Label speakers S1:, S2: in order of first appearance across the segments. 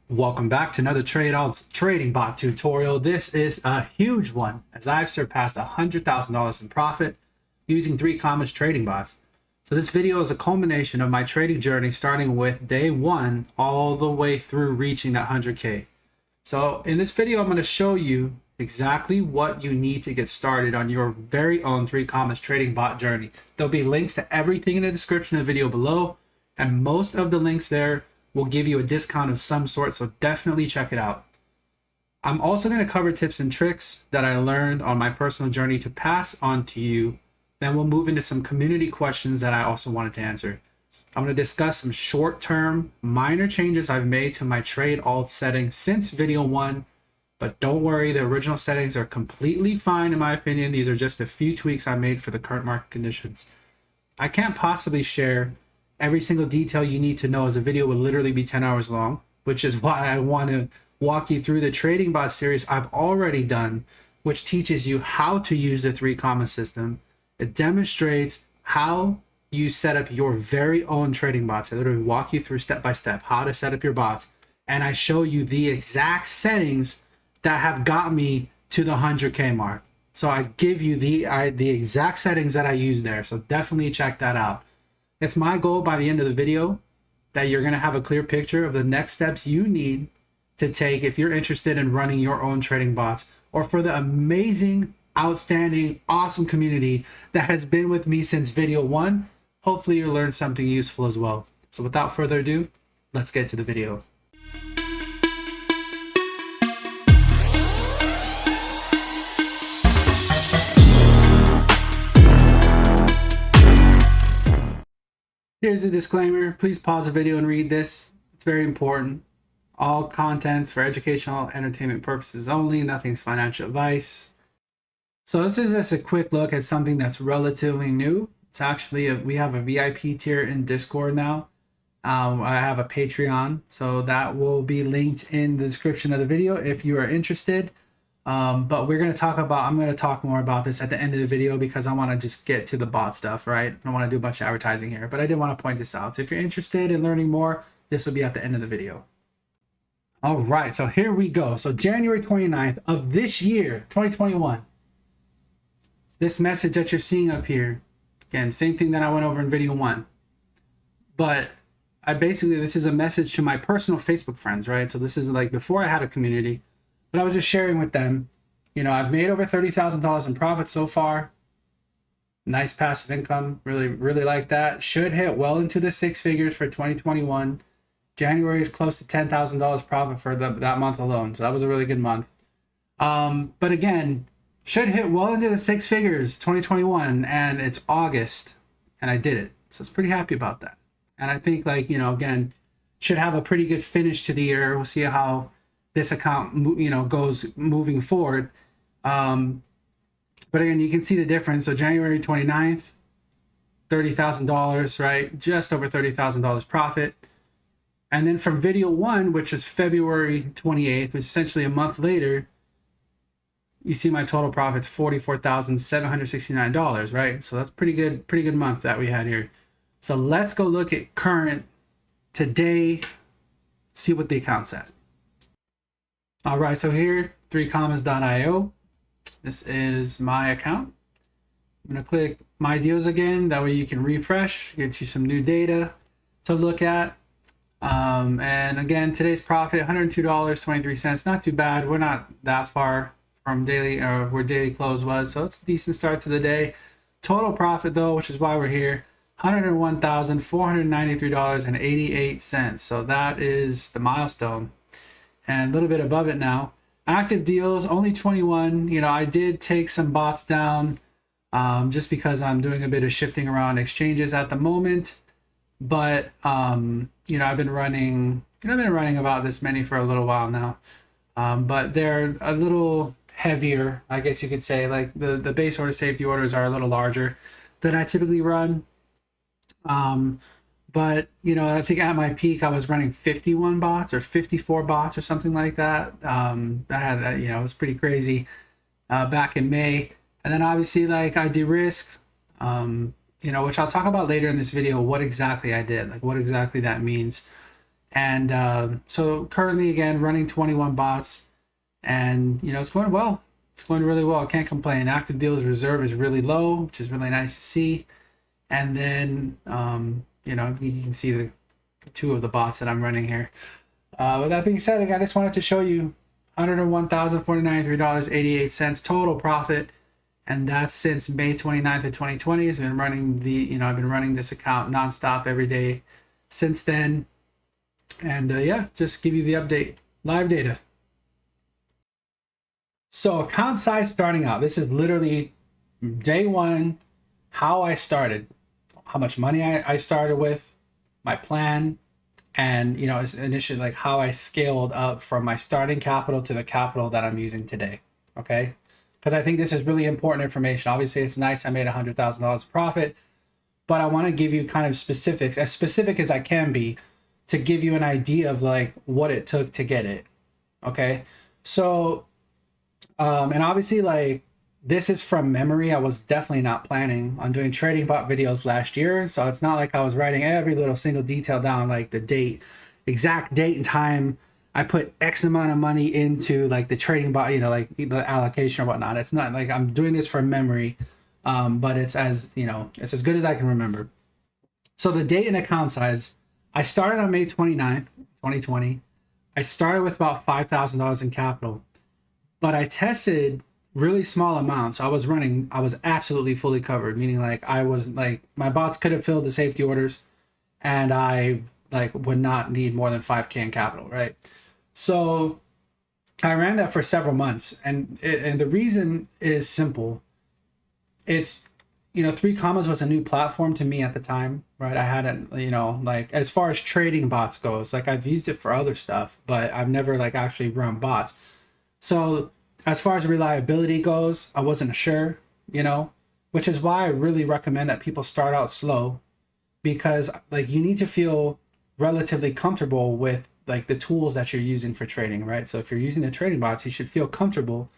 S1: Welcome back to another trading bot tutorial. This is a huge one as I've surpassed $100,000 in profit using 3Commas trading bots. So this video is a culmination of my trading journey starting with day one all the way through reaching that 100K. So in this video, I'm going to show you exactly what you need to get started on your very own 3Commas trading bot journey. There'll be links to everything in the description of the video below, and most of the links there will give you a discount of some sort, so definitely check it out. I'm also going to cover tips and tricks that I learned on my personal journey to pass on to you. Then we'll move into some community questions that I also wanted to answer. I'm going to discuss some short-term minor changes I've made to my trade alt settings since video one, but don't worry, the original settings are completely fine in my opinion. These are just a few tweaks I made for the current market conditions. I can't possibly share every single detail you need to know, as a video would literally be 10 hours long, which is why I want to walk you through the trading bot series I've already done, which teaches you how to use the 3Commas system. It demonstrates how you set up your very own trading bots. I literally walk you through step by step how to set up your bots, and I show you the exact settings that have got me to the 100K mark. So I give you the exact settings that I use there, so definitely check that out. It's my goal by the end of the video that you're going to have a clear picture of the next steps you need to take if you're interested in running your own trading bots, or for the amazing, outstanding, awesome community that has been with me since video one. Hopefully you learned something useful as well. So without further ado, let's get to the video. Here's a disclaimer. Please pause the video and read this. It's very important. All contents for educational entertainment purposes only. Nothing's financial advice. So this is just a quick look at something that's relatively new. It's actually we have a VIP tier in Discord now. I have a Patreon, so that will be linked in the description of the video if you are interested. But I'm going to talk more about this at the end of the video because I want to just get to the bot stuff, right? I don't want to do a bunch of advertising here, but I did want to point this out. So if you're interested in learning more, this will be at the end of the video. All right, so here we go. So January 29th of this year, 2021, this message that you're seeing up here, again, same thing that I went over in video one, but this is a message to my personal Facebook friends, right? So this is like before I had a community. But I was just sharing with them, you know, I've made over $30,000 in profit so far. Nice passive income. Really, really like that. Should hit well into the six figures for 2021. January is close to $10,000 profit for that month alone. So that was a really good month. But again, should hit well into the six figures 2021, and it's August and I did it. So I was pretty happy about that. And I think, like, you know, again, should have a pretty good finish to the year. We'll see how this account, you know, goes moving forward. But again, you can see the difference. So January 29th, $30,000, right? Just over $30,000 profit. And then from video one, which was February 28th, which is essentially a month later, you see my total profit's $44,769, right? So that's pretty good month that we had here. So let's go look at current today, see what the account's at. All right, so here, 3commas.io. This is my account. I'm gonna click my deals again. That way you can refresh, get you some new data to look at. And again, today's profit, $102.23. Not too bad. We're not that far from where daily close was. So it's a decent start to the day. Total profit though, which is why we're here, $101,493.88. So that is the milestone. And a little bit above it now. Active deals, only 21. You know, I did take some bots down just because I'm doing a bit of shifting around exchanges at the moment. But, you know, I've been running about this many for a little while now. But they're a little heavier, I guess you could say. Like the base order safety orders are a little larger than I typically run. But, you know, I think at my peak, I was running 51 bots or 54 bots or something like that. I had, you know, it was pretty crazy back in May. And then obviously, like, I de-risk, you know, which I'll talk about later in this video, what exactly I did, like what exactly that means. And so currently, again, running 21 bots, and it's going well. It's going really well. I can't complain. Active deals reserve is really low, which is really nice to see. And then you can see the two of the bots that I'm running here. With that being said, again, I just wanted to show you $101,493.88 total profit, and that's since May 29th of 2020. I've been running I've been running this account nonstop every day since then. And yeah, just give you the update, live data. So account size starting out, this is literally day one, how I started, how much money I started with, my plan, and it's initially like how I scaled up from my starting capital to the capital that I'm using today. Okay, because I think this is really important information. Obviously, it's nice I made $100,000 profit, but I want to give you kind of specifics, as specific as I can be, to give you an idea of like what it took to get it. Okay, so and obviously, like, this is from memory. I was definitely not planning on doing trading bot videos last year, so it's not like I was writing every little single detail down, like the date, exact date and time I put X amount of money into like the trading bot, like the allocation or whatnot. It's not like I'm doing this from memory, but it's as good as I can remember. So the date and account size, I started on May 29th, 2020. I started with about $5,000 in capital, but I tested really small amounts. I was absolutely fully covered, meaning like my bots could have filled the safety orders, and I would not need more than 5K in capital, right? So I ran that for several months, and the reason is simple. It's 3Commas was a new platform to me at the time, right? I hadn't, like, as far as trading bots goes, like, I've used it for other stuff, but I've never like actually run bots. So as far as reliability goes, I wasn't sure, which is why I really recommend that people start out slow, because like you need to feel relatively comfortable with like the tools that you're using for trading, right? So if you're using the trading bots, you should feel comfortable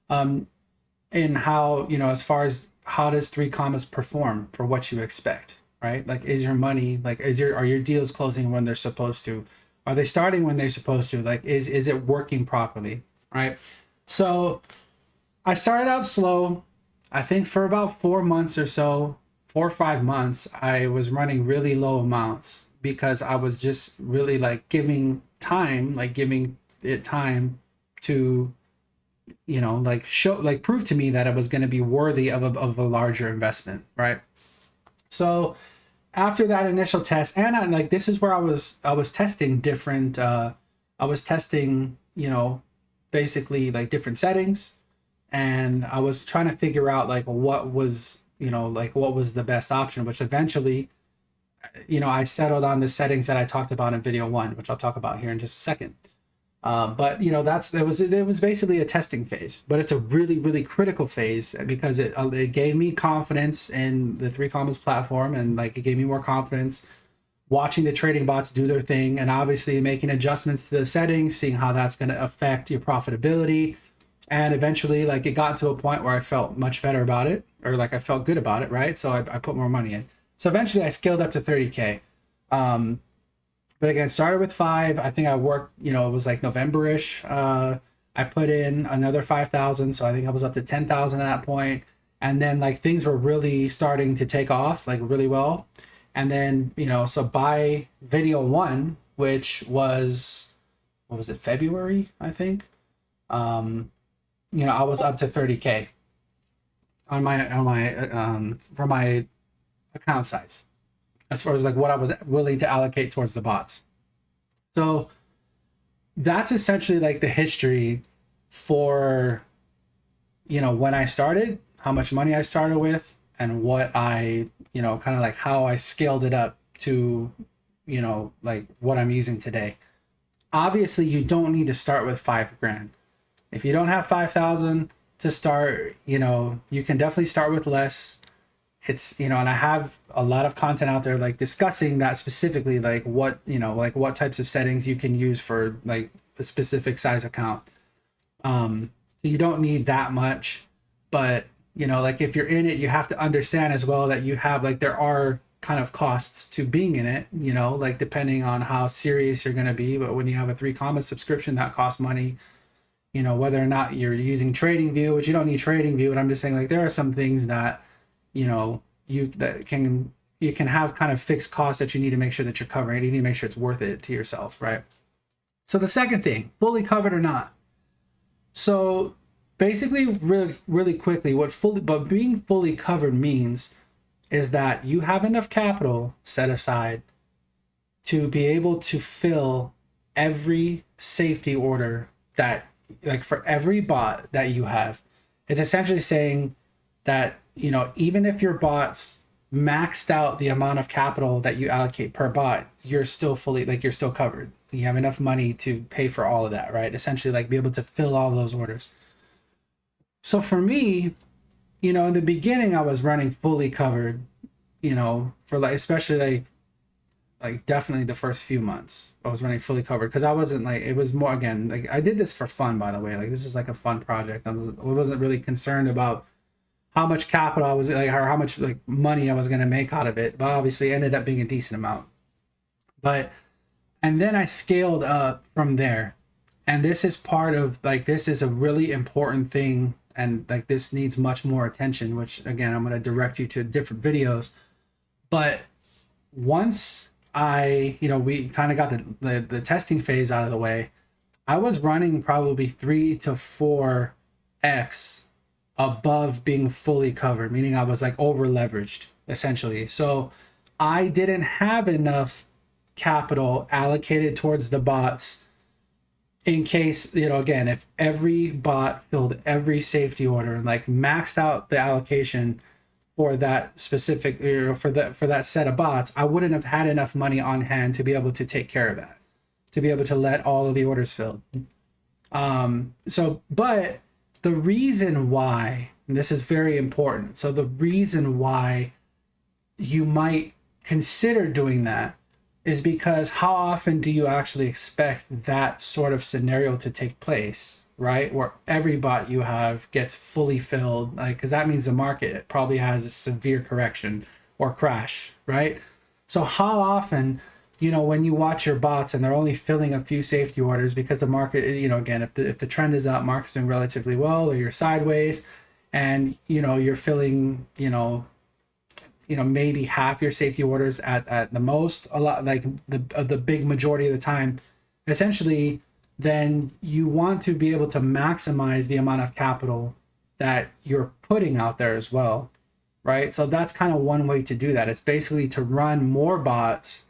S1: in how, as far as how does 3Commas perform for what you expect, right? Like, is your money, like, are your deals closing when they're supposed to? Are they starting when they're supposed to? Like, is it working properly, right? So I started out slow. I think for about 4 months or so, 4 or 5 months, I was running really low amounts because I was just really like giving it time to, prove to me that it was going to be worthy of a larger investment, right? So after that initial test, and this is where I was testing different, basically like different settings, and I was trying to figure out like what was the best option, which eventually, I settled on the settings that I talked about in video 1, which I'll talk about here in just a second. But it was basically a testing phase, but it's a really, really critical phase because it gave me confidence in the 3Commas platform, and like it gave me more confidence watching the trading bots do their thing, and obviously making adjustments to the settings, seeing how that's going to affect your profitability. And eventually, like, it got to a point where I felt much better about it, or like I felt good about it, right? So I put more money in. So eventually I scaled up to 30K. But again, started with 5. I think I worked, it was like November-ish. I put in another 5,000. So I think I was up to 10,000 at that point. And then like things were really starting to take off like really well. And then, so by video 1, which was, what was it, February, I think? I was up to 30K on my for my account size, as far as like what I was willing to allocate towards the bots. So that's essentially like the history for, when I started, how much money I started with, and what I, kind of like how I scaled it up to, like what I'm using today. Obviously, you don't need to start with $5,000. If you don't have 5,000 to start, you can definitely start with less. It's, and I have a lot of content out there like discussing that specifically, like what, like what types of settings you can use for like a specific size account. So you don't need that much, but like if you're in it, you have to understand as well that you have like, there are kind of costs to being in it, you know, like depending on how serious you're going to be. But when you have a 3Commas subscription, that costs money, you know, whether or not you're using TradingView, which you don't need TradingView. But I'm just saying, like, there are some things that, you know, you can have kind of fixed costs that you need to make sure that you're covering. You need to make sure it's worth it to yourself, right? So the second thing, fully covered or not. So basically, really quickly, but being fully covered means is that you have enough capital set aside to be able to fill every safety order that, like, for every bot that you have. It's essentially saying that, you know, even if your bots maxed out the amount of capital that you allocate per bot, you're still fully, like, you're still covered. You have enough money to pay for all of that, right? Essentially, like, be able to fill all those orders. So for me, you know, in the beginning, I was running fully covered, you know, for like, especially like definitely the first few months, I was running fully covered because I wasn't like, it was more, again, like, I did this for fun, by the way. Like, this is like a fun project. I wasn't really concerned about how much capital I was, like, or how much like money I was going to make out of it. But obviously it ended up being a decent amount. And then I scaled up from there. And this is part of, like, this is a really important thing. And like, this needs much more attention, which again, I'm going to direct you to different videos. But once you know, we kind of got the testing phase out of the way, I was running probably 3 to 4x above being fully covered, meaning I was like over leveraged essentially. So I didn't have enough capital allocated towards the bots in case, you know, again, if every bot filled every safety order and like maxed out the allocation for that specific, you know, for that set of bots, I wouldn't have had enough money on hand to be able to take care of that, to be able to let all of the orders filled. But the reason why, and this is very important, so the reason why you might consider doing that is because how often do you actually expect that sort of scenario to take place, right? Where every bot you have gets fully filled, like, because that means the market probably has a severe correction or crash, right? So how often, you know, when you watch your bots and they're only filling a few safety orders because the market, you know, again, if the trend is up, market's doing relatively well, or you're sideways, and, you know, you're filling, you know, maybe half your safety orders at the most, a lot, like the big majority of the time, essentially, then you want to be able to maximize the amount of capital that you're putting out there as well, right? So that's kind of one way to do that. It's basically to run more bots,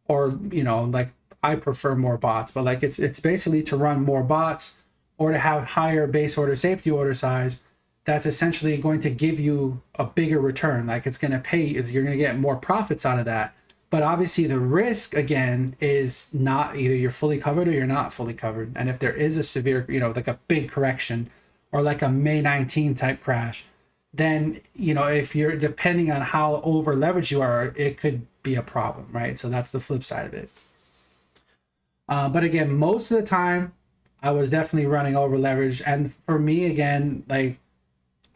S1: or, you know, like, I prefer more bots, but like, it's basically to run more bots or to have higher base order safety order size. That's essentially going to give you a bigger return. Like, it's going to pay, you're going to get more profits out of that. But obviously the risk, again, is not either you're fully covered or you're not fully covered. And if there is a severe, you know, like a big correction or like a May 19 type crash, then, you know, if you're, depending on how over leveraged you are, it could be a problem, right? So that's the flip side of it. But again, most of the time I was definitely running over leveraged. And for me, again, like,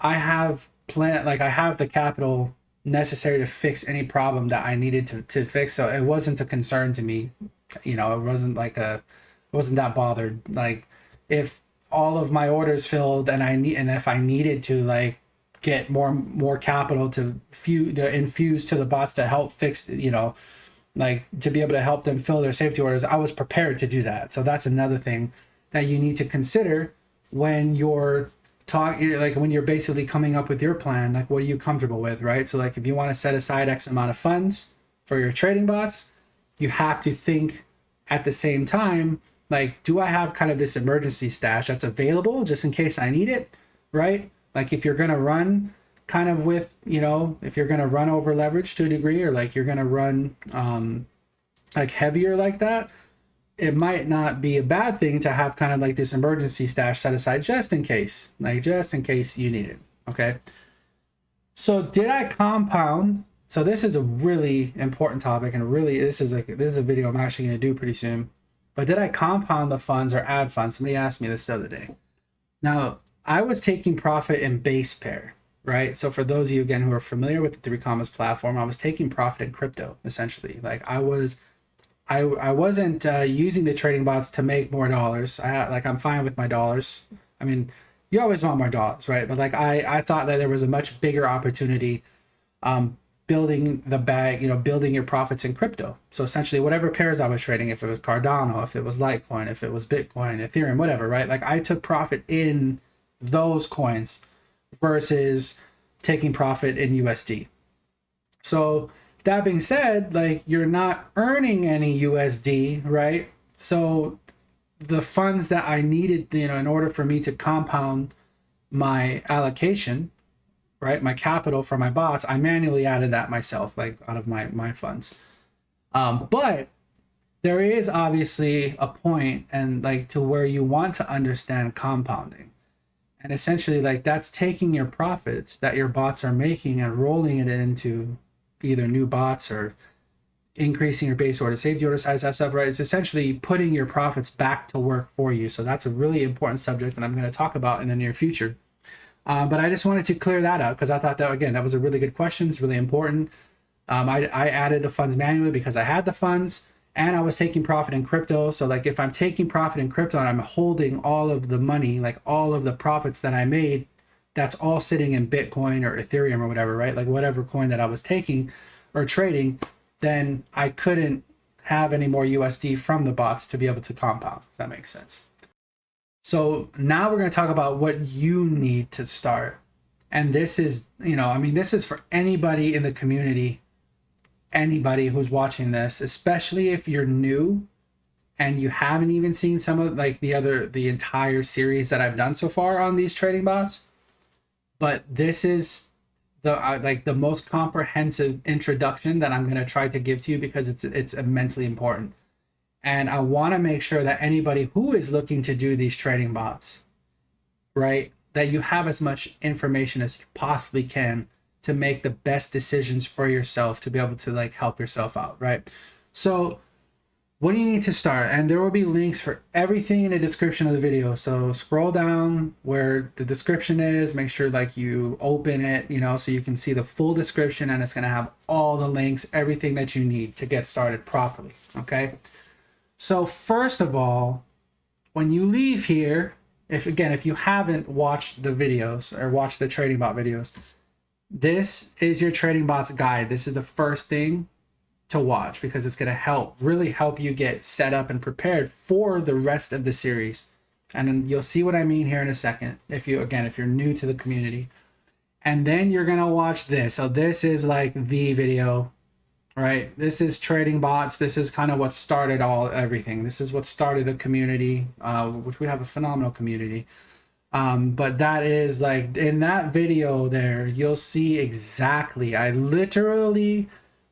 S1: I have the capital necessary to fix any problem that I needed to fix. So it wasn't a concern to me. You know, it wasn't that bothered. Like, if all of my orders filled and if I needed to, like, get more capital to infuse to the bots to help fix, you know, like, to be able to help them fill their safety orders, I was prepared to do that. So that's another thing that you need to consider when you're like, when you're basically coming up with your plan. Like, what are you comfortable with, right? So like, if you want to set aside X amount of funds for your trading bots, you have to think at the same time, like, do I have kind of this emergency stash that's available just in case I need it, right? Like, if you're going to run kind of with, you know, if you're going to run over leverage to a degree, or like you're going to run like heavier like that, it might not be a bad thing to have kind of like this emergency stash set aside just in case, like, just in case you need it. Okay. So did I compound? So this is a really important topic, and really, this is a video I'm actually going to do pretty soon. But did I compound the funds or add funds? Somebody asked me this the other day. Now, I was taking profit in base pair. right? So for those of you again who are familiar with the 3Commas platform, I was taking profit in crypto essentially. Like I wasn't using the trading bots to make more dollars. I'm fine with my dollars. I mean, you always want more dollars, right? But like I thought that there was a much bigger opportunity building the bag, building your profits in crypto. So essentially whatever pairs I was trading, if it was Cardano, if it was Litecoin, if it was Bitcoin, Ethereum, whatever, right? Like I took profit in those coins versus taking profit in USD. So that being said, like you're not earning any USD, right? So the funds that I needed, in order for me to compound my allocation, right, my capital for my bots, I manually added that myself, like out of my funds. But there is obviously a point and like to where you want to understand compounding. And essentially like that's taking your profits that your bots are making and rolling it into either new bots or increasing your base order, safety order size, that stuff, right? It's essentially putting your profits back to work for you. So that's a really important subject that I'm going to talk about in the near future. But I just wanted to clear that up because I thought that, again, that was a really good question. It's really important. I added the funds manually because I had the funds and I was taking profit in crypto. So like if I'm taking profit in crypto and I'm holding all of the money, like all of the profits that I made, that's all sitting in Bitcoin or Ethereum or whatever, right? Like whatever coin that I was taking or trading, then I couldn't have any more USD from the bots to be able to compound, if that makes sense. So now we're going to talk about what you need to start. And this is, this is for anybody in the community, anybody who's watching this, especially if you're new and you haven't even seen some of like the entire series that I've done so far on these trading bots. But this is the most comprehensive introduction that I'm going to try to give to you because it's immensely important. And I want to make sure that anybody who is looking to do these trading bots, right, that you have as much information as you possibly can to make the best decisions for yourself to be able to like help yourself out, right? So what do you need to start? And there will be links for everything in the description of the video. So scroll down where the description is, make sure like you open it, so you can see the full description, and it's going to have all the links, everything that you need to get started properly. Okay. So first of all, when you leave here, if you haven't watched the videos or watched the trading bot videos, this is your trading bots guide. This is the first thing to watch because it's going to really help you get set up and prepared for the rest of the series. And then you'll see what I mean here in a second if you're new to the community. And then you're going to watch this. So this is like the video, right? This is trading bots. This is kind of what started everything. This is what started the community, which we have a phenomenal community. But that is like in that video there, you'll see exactly, I literally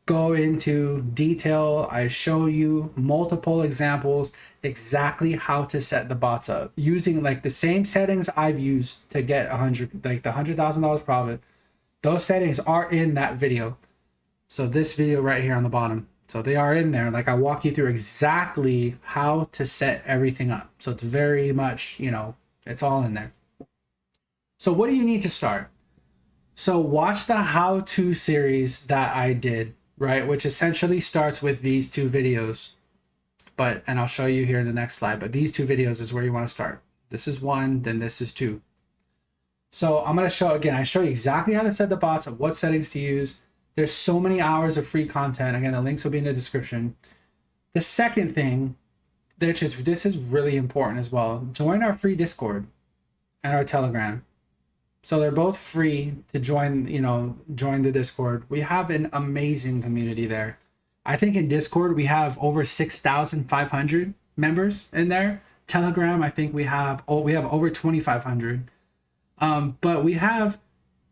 S1: go into detail. I show you multiple examples, exactly how to set the bots up using like the same settings I've used to get the $100,000 profit. Those settings are in that video. So this video right here on the bottom. So they are in there. Like I walk you through exactly how to set everything up. So it's very much, it's all in there. So what do you need to start? So watch the how-to series that I did, right? Which essentially starts with these two videos. And I'll show you here in the next slide, but these two videos is where you want to start. This is 1, then this is 2. So I'm going to show, again, I show you exactly how to set the bots, of what settings to use. There's so many hours of free content. Again, the links will be in the description. The second thing, this is really important as well. Join our free Discord and our Telegram. So they're both free to join, join the Discord. We have an amazing community there. I think in Discord, we have over 6,500 members in there. Telegram, I think we have over 2,500. But we have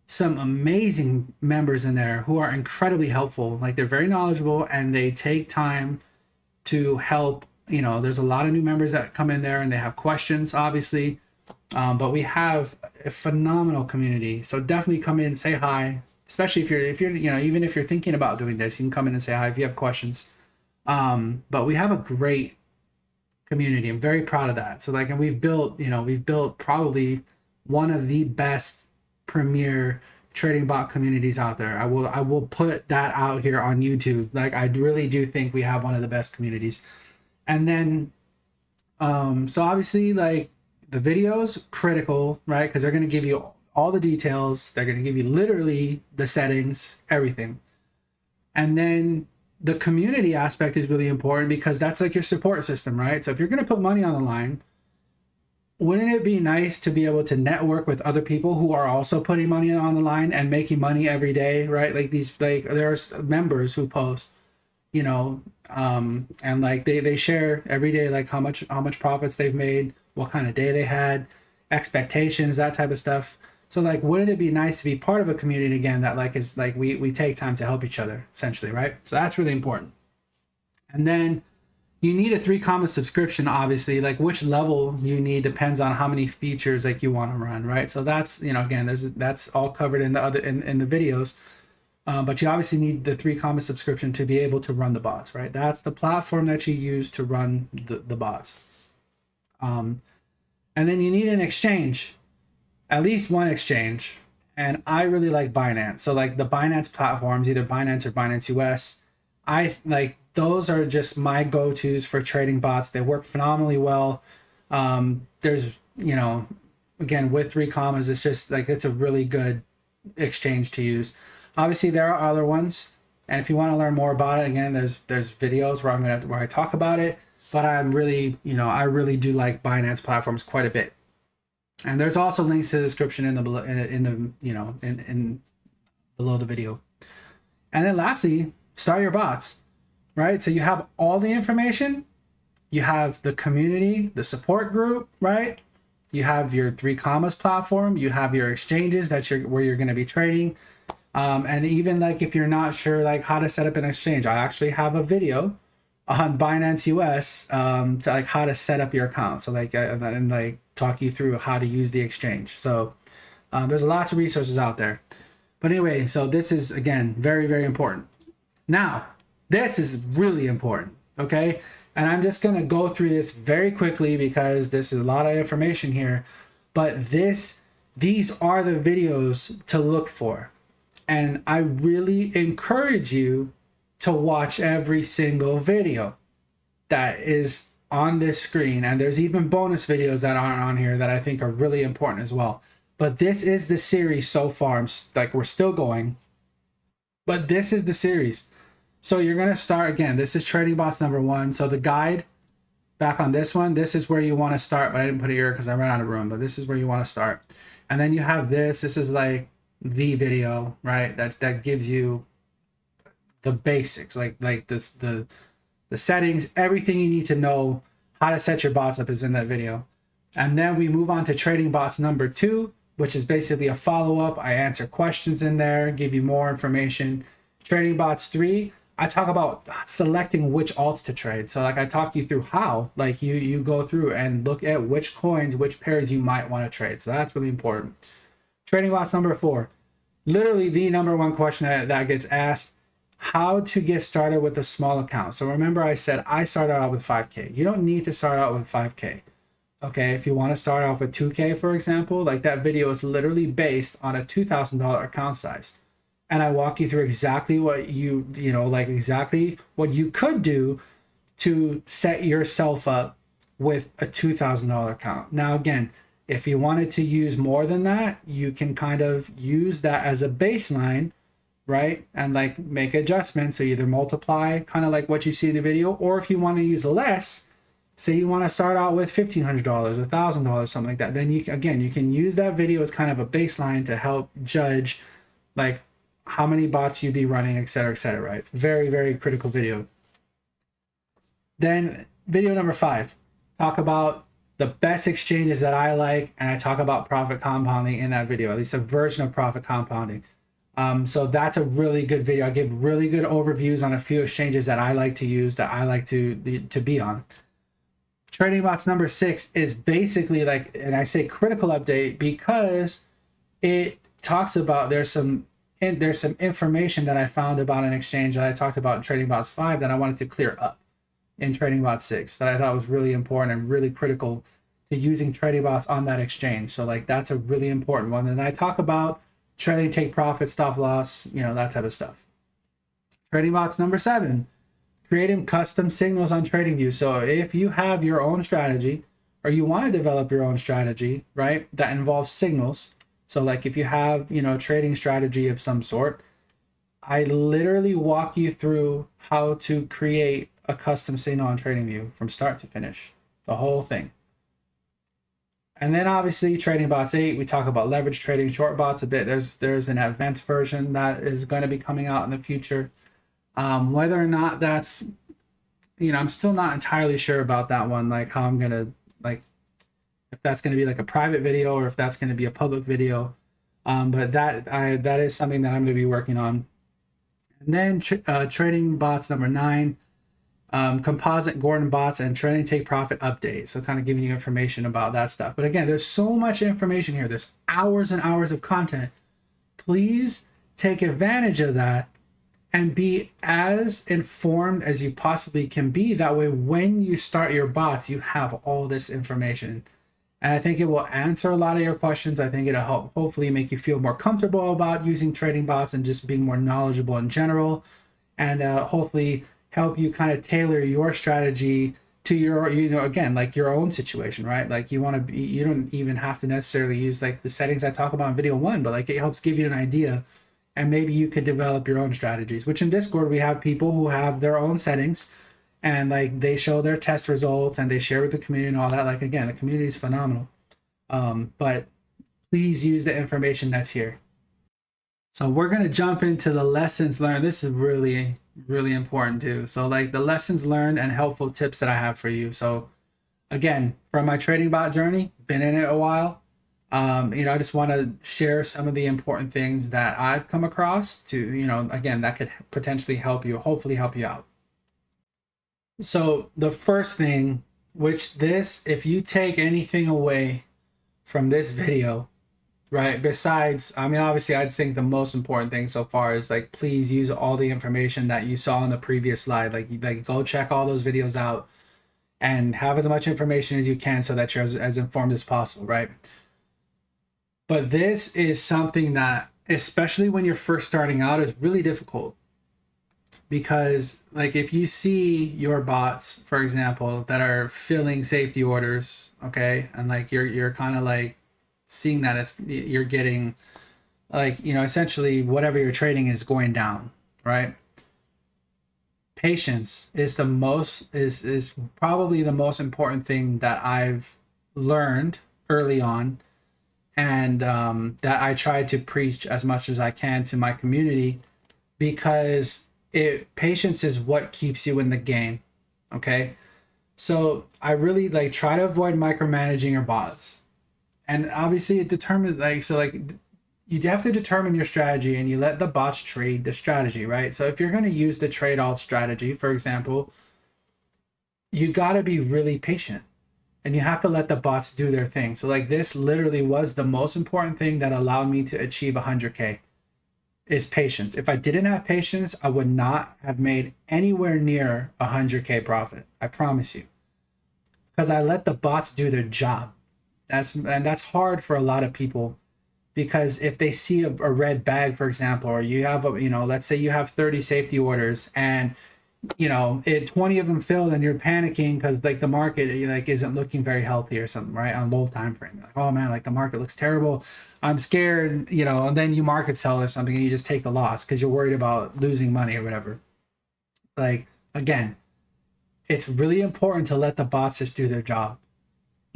S1: some amazing members in there who are incredibly helpful. Like they're very knowledgeable and they take time to help. There's a lot of new members that come in there and they have questions, obviously. But we have a phenomenal community. So definitely come in, say hi. Especially if you're even if you're thinking about doing this, you can come in and say hi if you have questions. But we have a great community. I'm very proud of that. So and we've built probably one of the best premier trading bot communities out there. I will put that out here on YouTube. Like, I really do think we have one of the best communities. And then so obviously, like, the videos, critical, right? Because they're going to give you all the details. They're going to give you literally the settings, everything. And then the community aspect is really important because that's like your support system, right? So if you're going to put money on the line, wouldn't it be nice to be able to network with other people who are also putting money on the line and making money every day, right? Like these, like, there's members who post, you know, and like they share every day, like how much profits they've made, what kind of day they had, expectations, that type of stuff. So like, wouldn't it be nice to be part of a community again that like is like we take time to help each other, essentially, right? So that's really important. And then you need a 3Commas subscription, obviously. Like, which level you need depends on how many features like you want to run, right? So that's, you know, again, that's all covered in the other in the videos. But you obviously need the 3Commas subscription to be able to run the bots, right? That's the platform that you use to run the bots. And then you need an exchange, at least one exchange. And I really like Binance. So like the Binance platforms, either Binance or Binance US, I like those are just my go-tos for trading bots. They work phenomenally well. There's, you know, again, with 3Commas, it's just like, it's a really good exchange to use. Obviously there are other ones, and if you want to learn more about it, again, there's videos where I talk about it. But I'm really, you know, I really do like Binance platforms quite a bit. And there's also links to the description in the you know, in below the video. And then lastly, start your bots, right? So you have all the information, you have the community, the support group, right? You have your 3Commas platform, you have your exchanges where you're going to be trading. And even like if you're not sure like how to set up an exchange, I actually have a video on Binance US to like how to set up your account. So like and like talk you through how to use the exchange. So there's lots of resources out there. But anyway, so this is again very, very important. Now, this is really important, okay? And I'm just gonna go through this very quickly because this is a lot of information here. But these are the videos to look for. And I really encourage you to watch every single video that is on this screen. And there's even bonus videos that aren't on here that I think are really important as well. But this is the series so far. Like, we're still going, but this is the series. So you're going to start again. This is Trading Bots number 1. So the guide back on this one, this is where you want to start, but I didn't put it here because I ran out of room, but this is where you want to start. And then you have this is like the video, right? That gives you the basics, like this, the settings, everything you need to know how to set your bots up is in that video. And then we move on to Trading Bots number 2, which is basically a follow-up. I answer questions in there, give you more information. Trading Bots 3, I talk about selecting which alts to trade. So like I talk you through how, like you go through and look at which coins, which pairs you might want to trade. So that's really important. Trading Bots number 4, literally the number 1 question that gets asked, how to get started with a small account. So remember I said I started out with 5K. You don't need to start out with 5K. Okay, if you want to start off with 2K, for example, like that video is literally based on a $2,000 account size. And I walk you through exactly what you know, like exactly what you could do to set yourself up with a $2,000 account. Now, again, if you wanted to use more than that, you can kind of use that as a baseline, right? And like make adjustments. So either multiply kind of like what you see in the video, or if you want to use less, say you want to start out with $1,500, $1,000, something like that, then you can use that video as kind of a baseline to help judge like how many bots you'd be running, etc., right? Very, very critical video. Then video number 5, talk about the best exchanges that I like, and I talk about profit compounding in that video, at least a version of profit compounding. So that's a really good video. I give really good overviews on a few exchanges that I like to use, that I like to be on. Trading Bots number 6 is basically like, and I say critical update because it talks about there's some information that I found about an exchange that I talked about in Trading Bots 5 that I wanted to clear up in Trading Bots 6 that I thought was really important and really critical to using Trading Bots on that exchange. So like that's a really important one. And I talk about trailing take profit, stop loss, you know, that type of stuff. Trading bots number 7, creating custom signals on TradingView. So if you have your own strategy or you want to develop your own strategy, right, that involves signals. So like if you have, you know, a trading strategy of some sort, I literally walk you through how to create a custom signal on TradingView from start to finish, the whole thing. And then obviously trading bots 8, we talk about leverage trading, short bots a bit. There's an advanced version that is going to be coming out in the future. Whether or not that's, you know, I'm still not entirely sure about that one, like how I'm going to, like, if that's going to be like a private video or if that's going to be a public video. But that is something that I'm going to be working on. And then trading bots number 9, composite Gordon bots and trailing take profit update. So kind of giving you information about that stuff. But again, there's so much information here. There's hours and hours of content. Please take advantage of that and be as informed as you possibly can be. That way, when you start your bots, you have all this information. And I think it will answer a lot of your questions. I think it'll help hopefully make you feel more comfortable about using trading bots and just being more knowledgeable in general. And hopefully help you kind of tailor your strategy to your, you know, again, like your own situation, right? Like you want to be, you don't even have to necessarily use like the settings I talk about in video 1, but like it helps give you an idea, and maybe you could develop your own strategies, which in Discord, we have people who have their own settings and like they show their test results and they share with the community and all that. Like, again, the community is phenomenal. But please use the information that's here. So we're going to jump into the lessons learned. This is really, really important too. So like the lessons learned and helpful tips that I have for you. So again, from my trading bot journey, been in it a while. You know, I just want to share some of the important things that I've come across to, you know, again, that could potentially help you, hopefully help you out. So the first thing, which this, if you take anything away from this video, right, besides, I mean, obviously I'd think the most important thing so far is like, please use all the information that you saw on the previous slide. Like go check all those videos out and have as much information as you can so that you're as informed as possible, right? But this is something that, especially when you're first starting out, is really difficult. Because like if you see your bots, for example, that are filling safety orders, okay, and like you're kind of like seeing that as you're getting like, you know, essentially whatever you're trading is going down, right? Patience is the most is probably the most important thing that I've learned early on, and that I try to preach as much as I can to my community, because patience is what keeps you in the game. Okay, so I really like try to avoid micromanaging your bots, and obviously it determines like, so like you have to determine your strategy and you let the bots trade the strategy, right? So if you're going to use the trade alt strategy, for example, you got to be really patient and you have to let the bots do their thing. So like this literally was the most important thing that allowed me to achieve 100K is patience. If I didn't have patience, I would not have made anywhere near 100K profit. I promise you, because I let the bots do their job. That's hard for a lot of people, because if they see a red bag, for example, or you have a, you know, let's say you have 30 safety orders and you know 20 of them filled and you're panicking because like the market like isn't looking very healthy or something, right, on low time frame. Like, oh man, like the market looks terrible, I'm scared, you know, and then you market sell or something and you just take the loss because you're worried about losing money or whatever. Like, again, it's really important to let the bots just do their job,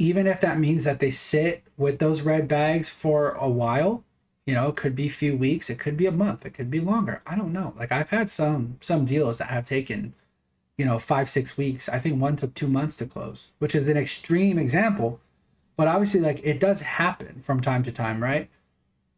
S1: even if that means that they sit with those red bags for a while. You know, it could be a few weeks, it could be a month, it could be longer. I don't know. Like I've had some deals that have taken, you know, 5-6 weeks. I think one took 2 months to close, which is an extreme example. But obviously, like it does happen from time to time, right?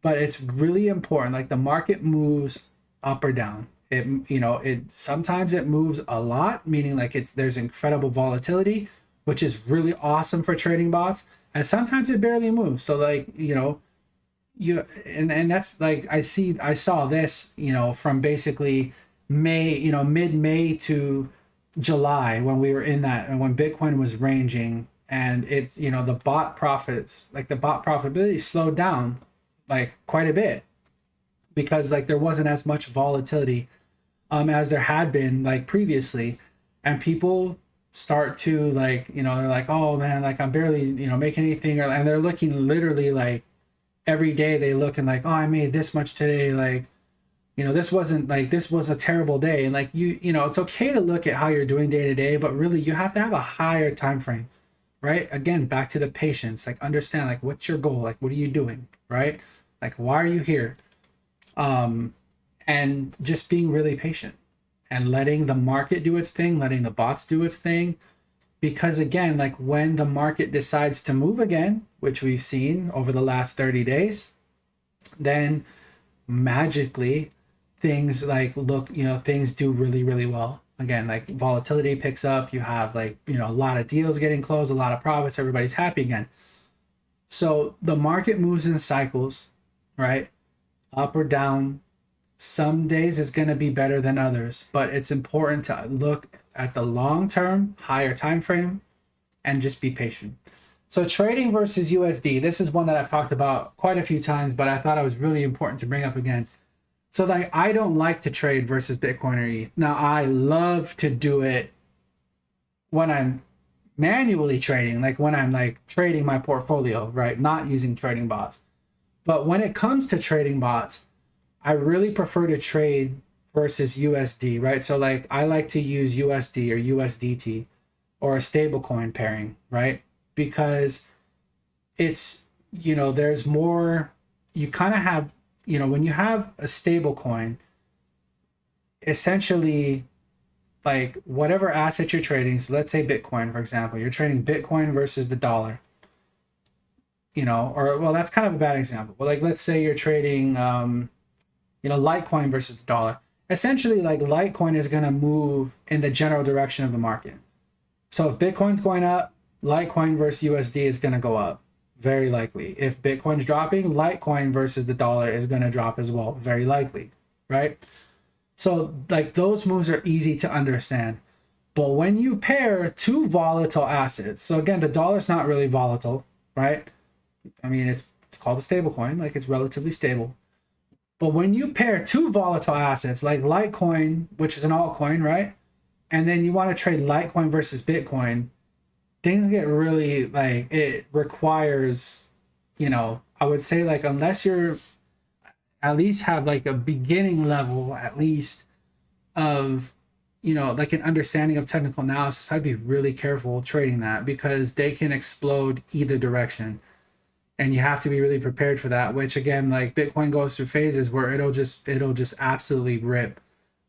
S1: But it's really important. Like the market moves up or down. It, you know, sometimes it moves a lot, meaning like there's incredible volatility, which is really awesome for trading bots. And sometimes it barely moves. So like, you know, and that's like I saw this, you know, from basically May, you know, mid-May to July, when we were in that, and when Bitcoin was ranging, and it, you know, the bot profits, like the bot profitability slowed down like quite a bit, because like there wasn't as much volatility as there had been like previously, and people start to like, you know, they're like, oh man, like I'm barely, you know, making anything, and they're looking literally like every day they look and like, oh, I made this much today, like, you know, this wasn't like, this was a terrible day. And like you know, it's okay to look at how you're doing day to day, but really you have to have a higher time frame, right? Again, back to the patience, like understand like what's your goal, like what are you doing, right? Like why are you here? And just being really patient and letting the market do its thing, letting the bots do its thing. Because again, like when the market decides to move again, which we've seen over the last 30 days, then magically things like look, you know, things do really, really well. Again, like volatility picks up, you have like, you know, a lot of deals getting closed, a lot of profits, everybody's happy again. So the market moves in cycles, right? Up or down. Some days is going to be better than others, but it's important to look at the long term, higher time frame, and just be patient. So trading versus USD, this is one that I've talked about quite a few times, but I thought it was really important to bring up again. So like I don't like to trade versus Bitcoin or ETH. Now I love to do it when I'm manually trading, like when I'm like trading my portfolio, right? Not using trading bots. But when it comes to trading bots, I really prefer to trade versus USD, right? So like I like to use USD or USDT or a stablecoin pairing, right? Because it's, you know, there's more, you kind of have, you know, when you have a stablecoin, essentially like whatever asset you're trading, so let's say Bitcoin, for example, you're trading Bitcoin versus the dollar, you know, or well, that's kind of a bad example. But like, let's say you're trading, you know, Litecoin versus the dollar. Essentially, like Litecoin is going to move in the general direction of the market. So if Bitcoin's going up, Litecoin versus USD is going to go up, very likely. If Bitcoin's dropping, Litecoin versus the dollar is going to drop as well, very likely, right? So like those moves are easy to understand. But when you pair two volatile assets, so again, the dollar's not really volatile, right? I mean, it's called a stable coin, like it's relatively stable. But when you pair two volatile assets like Litecoin, which is an altcoin, right? And then you want to trade Litecoin versus Bitcoin, things get really like, it requires, you know, I would say like unless you're at least have like a beginning level at least of, you know, like an understanding of technical analysis, I'd be really careful trading that because they can explode either direction. And you have to be really prepared for that, which again, like Bitcoin goes through phases where it'll just absolutely rip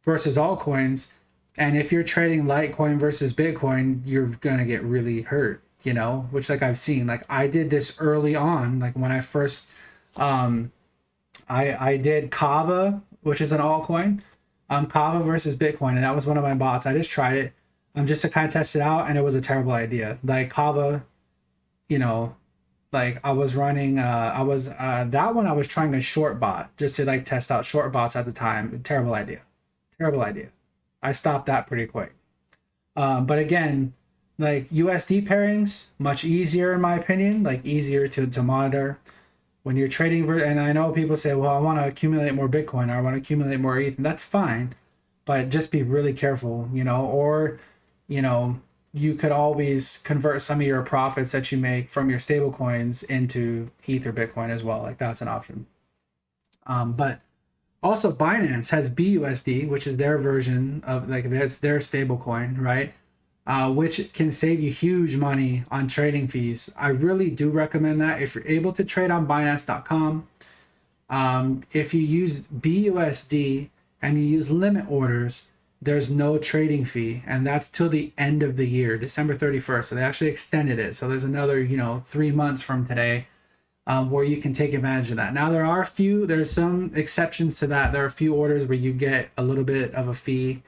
S1: versus altcoins. And if you're trading Litecoin versus Bitcoin, you're going to get really hurt, you know, which like I've seen, like I did this early on, like when I first, I did Kava, which is an altcoin, Kava versus Bitcoin. And that was one of my bots. I just tried it just to kind of test it out. And it was a terrible idea. Like Kava, you know, like I was running, that one I was trying a short bot just to like test out short bots at the time. Terrible idea. Terrible idea. I stopped that pretty quick. But again, like USD pairings, much easier in my opinion, like easier to monitor when you're trading. And I know people say, well, I want to accumulate more Bitcoin or I want to accumulate more ETH, and that's fine, but just be really careful, you know, or, you know, you could always convert some of your profits that you make from your stable coins into ETH or Bitcoin as well. Like that's an option. But also Binance has BUSD, which is their version of like, that's their stable coin, right? Which can save you huge money on trading fees. I really do recommend that if you're able to trade on Binance.com. If you use BUSD and you use limit orders, there's no trading fee, and that's till the end of the year, December 31st. So they actually extended it. So there's another, you know, 3 months from today where you can take advantage of that. Now there's some exceptions to that. There are a few orders where you get a little bit of a fee,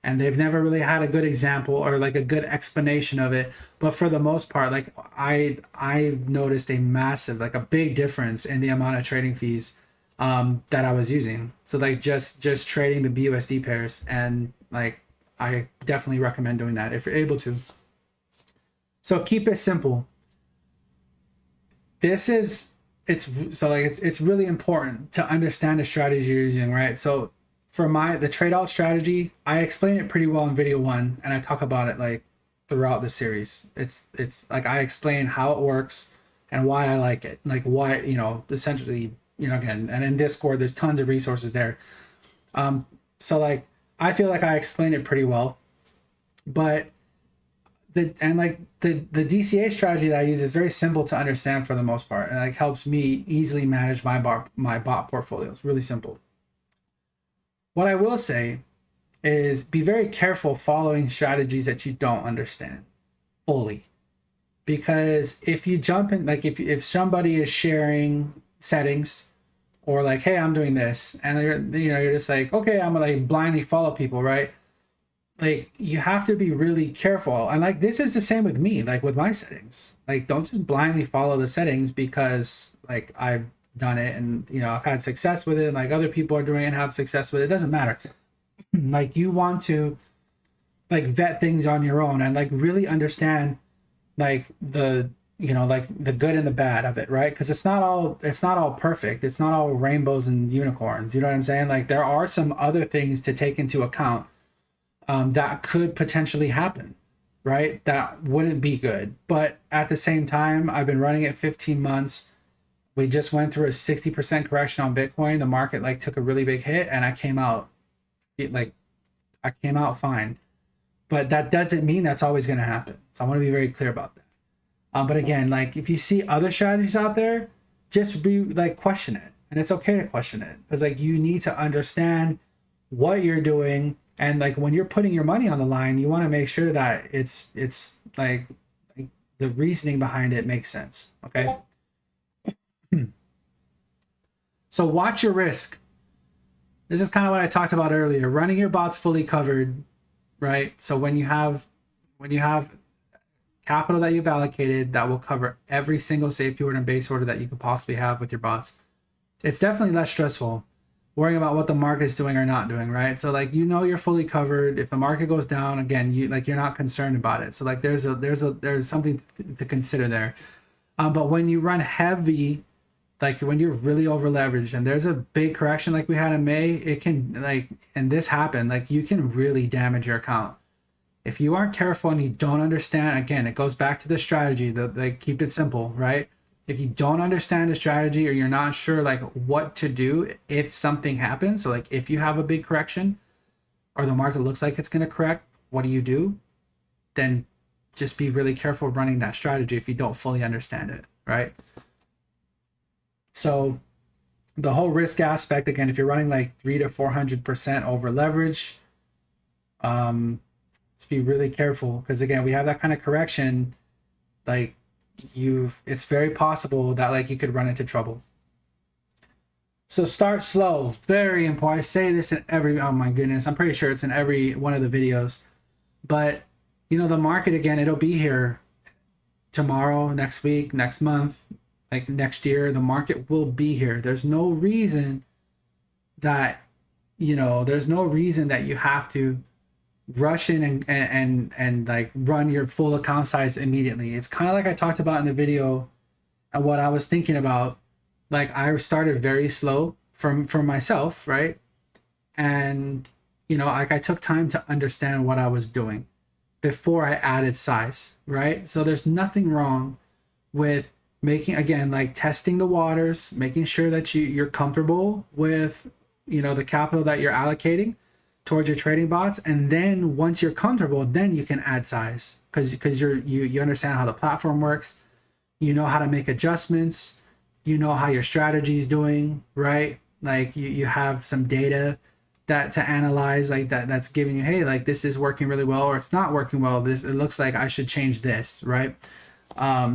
S1: and they've never really had a good example or like a good explanation of it. But for the most part, like I noticed a massive, like a big difference in the amount of trading fees that I was using. So like just trading the BUSD pairs, and like I definitely recommend doing that if you're able to. So keep it simple. This is it's really important to understand the strategy you're using, right? So for the trade out strategy, I explain it pretty well in video 1, and I talk about it like throughout the series. It's like I explain how it works and why I like it, like why, essentially, again, and in Discord there's tons of resources there. So like I feel like I explained it pretty well, but the DCA strategy that I use is very simple to understand for the most part, and like helps me easily manage my bot portfolio. It's really simple. What I will say is be very careful following strategies that you don't understand fully, because if you jump in, like if somebody is sharing settings, or like, hey, I'm doing this, and you're just like, okay, I'm gonna like blindly follow people, right? Like you have to be really careful. And like this is the same with me, like with my settings. Like don't just blindly follow the settings because like I've done it and I've had success with it, and like other people are doing it and have success with it. It doesn't matter. Like you want to like vet things on your own and like really understand like the like the good and the bad of it, right? Because it's not all perfect. It's not all rainbows and unicorns. You know what I'm saying? Like there are some other things to take into account that could potentially happen, right? That wouldn't be good. But at the same time, I've been running it 15 months. We just went through a 60% correction on Bitcoin. The market like took a really big hit, and I came out fine. But that doesn't mean that's always going to happen. So I want to be very clear about that. But again, like if you see other strategies out there, just be like question it, and it's okay to question it, because like you need to understand what you're doing. And like when you're putting your money on the line, you want to make sure that it's like the reasoning behind it makes sense. Okay. So watch your risk. This is kind of what I talked about earlier. Running your bots fully covered, right? So when you have capital that you've allocated that will cover every single safety order and base order that you could possibly have with your bots, it's definitely less stressful worrying about what the market's doing or not doing, right? So like you're fully covered. If the market goes down, again, you're not concerned about it. So like there's something to consider there. But when you run heavy, like when you're really over leveraged and there's a big correction like we had in May, it can and this happened, like you can really damage your account. If you aren't careful and you don't understand, again, it goes back to the strategy, like keep it simple, right? If you don't understand the strategy, or you're not sure like what to do if something happens, so like if you have a big correction or the market looks like it's going to correct, what do? Then just be really careful running that strategy if you don't fully understand it, right? So the whole risk aspect, again, if you're running like 300 to 400% over leverage, let's be really careful, because again, we have that kind of correction, like it's very possible that like you could run into trouble. So start slow, very important. I say this in oh my goodness, I'm pretty sure it's in every one of the videos. But the market, again, it'll be here tomorrow, next week, next month, like next year. The market will be here. There's no reason that you have to rush in and like run your full account size immediately. It's kind of like I talked about in the video, and what I was thinking about. Like I started very slow for myself, right? And like I took time to understand what I was doing before I added size, right? So there's nothing wrong with making, again, like testing the waters, making sure that you're comfortable with the capital that you're allocating towards your trading bots. And then once you're comfortable, then you can add size, because you understand how the platform works, how to make adjustments, how your strategy is doing, right? Like you have some data that to analyze, like that's giving you, hey, like this is working really well, or it's not working well. It looks like I should change this, right?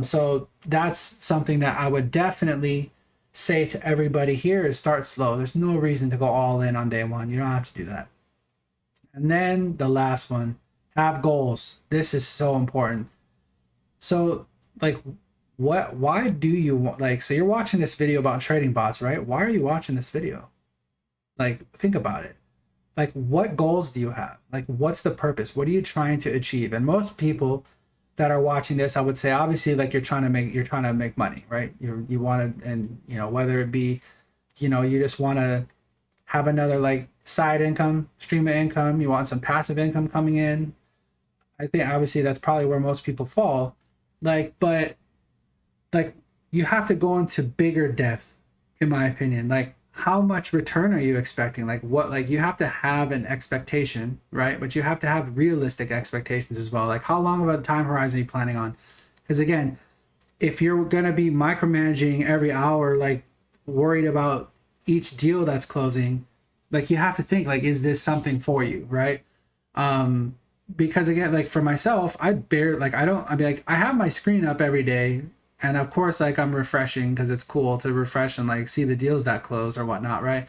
S1: So that's something that I would definitely say to everybody here is start slow. There's no reason to go all in on day one. You don't have to do that. And then the last one, have goals. This is so important. So like why do you want, like, so you're watching this video about trading bots, right? Why are you watching this video? Like, think about it. Like, what goals do you have? Like, what's the purpose? What are you trying to achieve? And most people, that are watching this, I would say obviously like you're trying to make money, right? You want to, and you know, whether it be, you know, you just want to have another like side income, stream of income, you want some passive income coming in. I think obviously that's probably where most people fall. Like, but like you have to go into bigger depth, in my opinion. Like, how much return are you expecting? Like, what, like you have to have an expectation, right? But you have to have realistic expectations as well. Like, how long of a time horizon are you planning on? Because again, if you're going to be micromanaging every hour, like worried about each deal that's closing, like you have to think, like, is this something for you, right? Because again, like for myself, I mean, like I have my screen up every day, and of course, like I'm refreshing because it's cool to refresh and like see the deals that close or whatnot, right?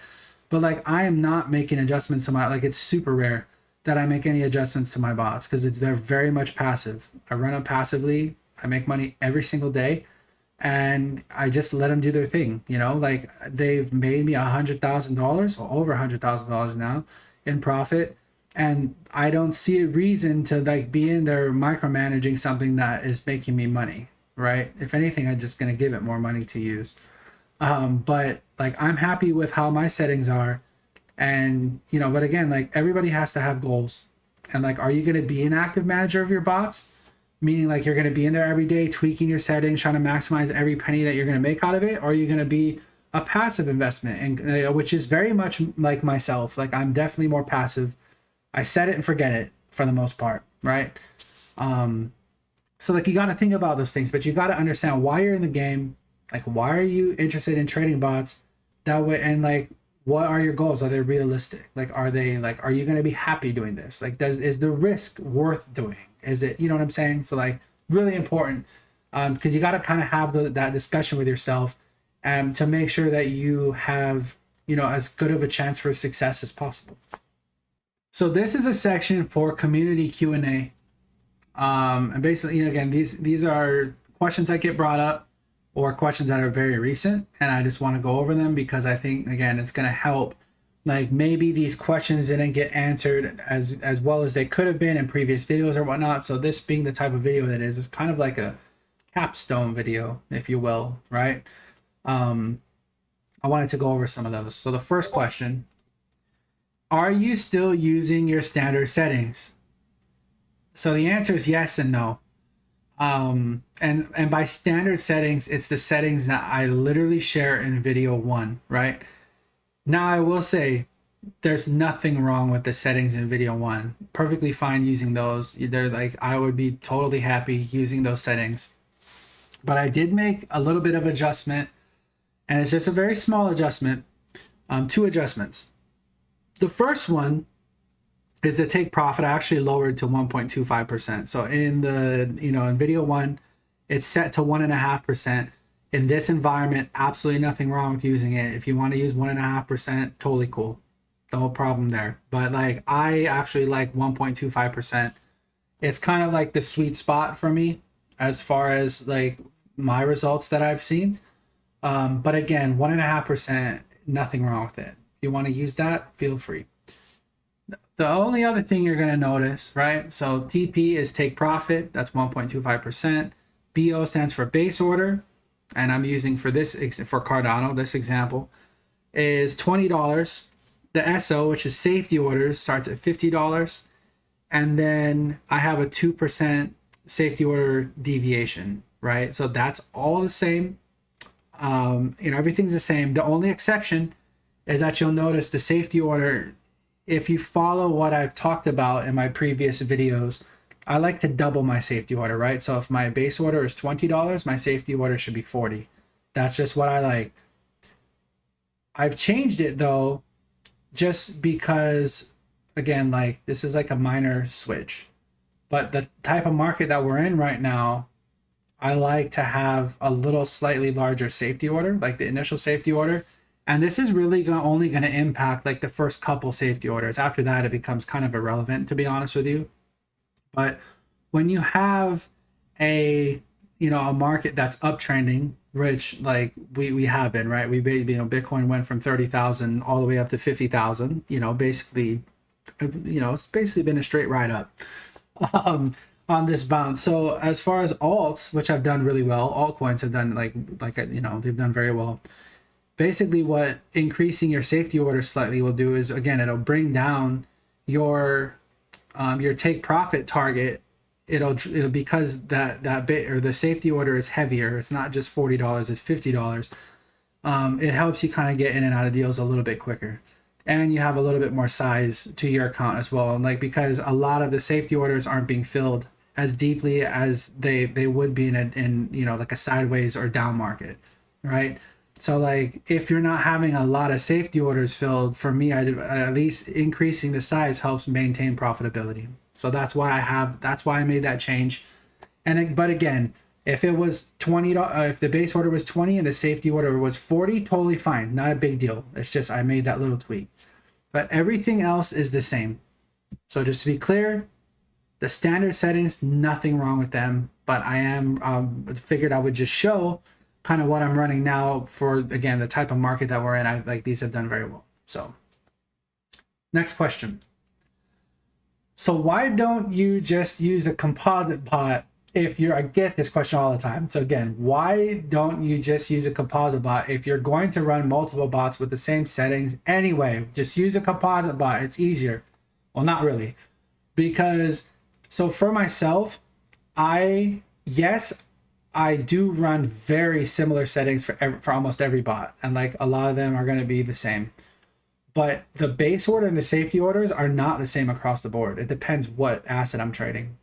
S1: But like I am not making adjustments to my, like it's super rare that I make any adjustments to my bots because they're very much passive. I run them passively. I make money every single day, and I just let them do their thing. You know, like they've made me $100,000 or over $100,000 now in profit, and I don't see a reason to like be in there micromanaging something that is making me money, right? If anything, I'm just gonna give it more money to use. But like I'm happy with how my settings are, and you know, but again, like everybody has to have goals, and like, are you gonna be an active manager of your bots? Meaning like you're going to be in there every day tweaking your settings, trying to maximize every penny that you're going to make out of it, or are you going to be a passive investment, and which is very much like myself. Like I'm definitely more passive. I set it and forget it for the most part, right? So like you got to think about those things, but you got to understand why you're in the game. Like, why are you interested in trading bots that way? And like, what are your goals? Are they realistic? Like, are you going to be happy doing this? Like, is the risk worth doing? Is it, you know what I'm saying? So like really important, because you got to kind of have that discussion with yourself, to make sure that you have, you know, as good of a chance for success as possible. So this is a section for community Q&A. And basically, you know, again, these are questions that get brought up or questions that are very recent, and I just want to go over them because I think, again, it's going to help. Like maybe these questions didn't get answered as well as they could have been in previous videos or whatnot. So this being the type of video that is kind of like a capstone video, if you will, right? I wanted to go over some of those. So the first question, are you still using your standard settings? So the answer is yes and no. And by standard settings, it's the settings that I literally share in video 1, right? Now, I will say there's nothing wrong with the settings in video 1. Perfectly fine using those. They're like, I would be totally happy using those settings. But I did make a little bit of adjustment, and it's just a very small adjustment. 2 adjustments. The first one is the take profit. I actually lowered to 1.25%. So in in video 1, it's set to 1.5%. In this environment, absolutely nothing wrong with using it. If you want to use 1.5%, totally cool. No problem there. But like, I actually like 1.25%. It's kind of like the sweet spot for me as far as like my results that I've seen. But again, 1.5%, nothing wrong with it. If you want to use that, feel free. The only other thing you're going to notice, right? So TP is take profit. That's 1.25%. BO stands for base order. And I'm using for Cardano, this example, is $20. The SO, which is safety orders, starts at $50. And then I have a 2% safety order deviation, right? So that's all the same. Everything's the same. The only exception is that you'll notice the safety order, if you follow what I've talked about in my previous videos, I like to double my safety order, right? So if my base order is $20, my safety order should be $40. That's just what I like. I've changed it though, just because, again, like this is like a minor switch. But the type of market that we're in right now, I like to have a little slightly larger safety order, like the initial safety order. And this is really only going to impact like the first couple safety orders. After that, it becomes kind of irrelevant, to be honest with you. But when you have a market that's uptrending, which like we have been, right? Bitcoin went from 30,000 all the way up to 50,000. Basically, it's basically been a straight ride up. on this bounce. So as far as alts, which have done really well, altcoins have done they've done very well. Basically, what increasing your safety order slightly will do is, again, it'll bring down your take profit target. It'll because that bit or the safety order is heavier. It's not just $40, it's $50. It helps you kind of get in and out of deals a little bit quicker, and you have a little bit more size to your account as well. And like, because a lot of the safety orders aren't being filled as deeply as they would be in like a sideways or down market, right? So like, if you're not having a lot of safety orders filled, for me, at least increasing the size helps maintain profitability. So that's why I made that change. But again, if it was $20, if the base order was 20 and the safety order was 40, totally fine, not a big deal. It's just I made that little tweak. But everything else is the same. So just to be clear, the standard settings, nothing wrong with them. But I figured I would just show kind of what I'm running now for, again, the type of market that we're in. These have done very well. So next question. So why don't you just use a composite bot I get this question all the time. So again, why don't you just use a composite bot if you're going to run multiple bots with the same settings anyway? Just use a composite bot. It's easier. Well, not really. Because, so for myself, yes, I do run very similar settings for almost every bot, and like a lot of them are going to be the same. But the base order and the safety orders are not the same across the board. It depends what asset I'm trading.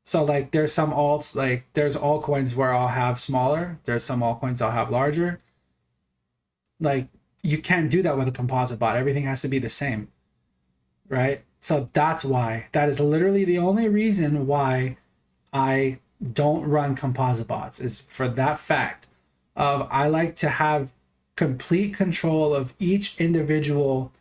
S1: So like, there's some alts, like there's altcoins where I'll have smaller. There's some altcoins I'll have larger. Like, you can't do that with a composite bot. Everything has to be the same, right? So that's why. That is literally the only reason why I don't run composite bots, is for that fact of I like to have complete control of each individual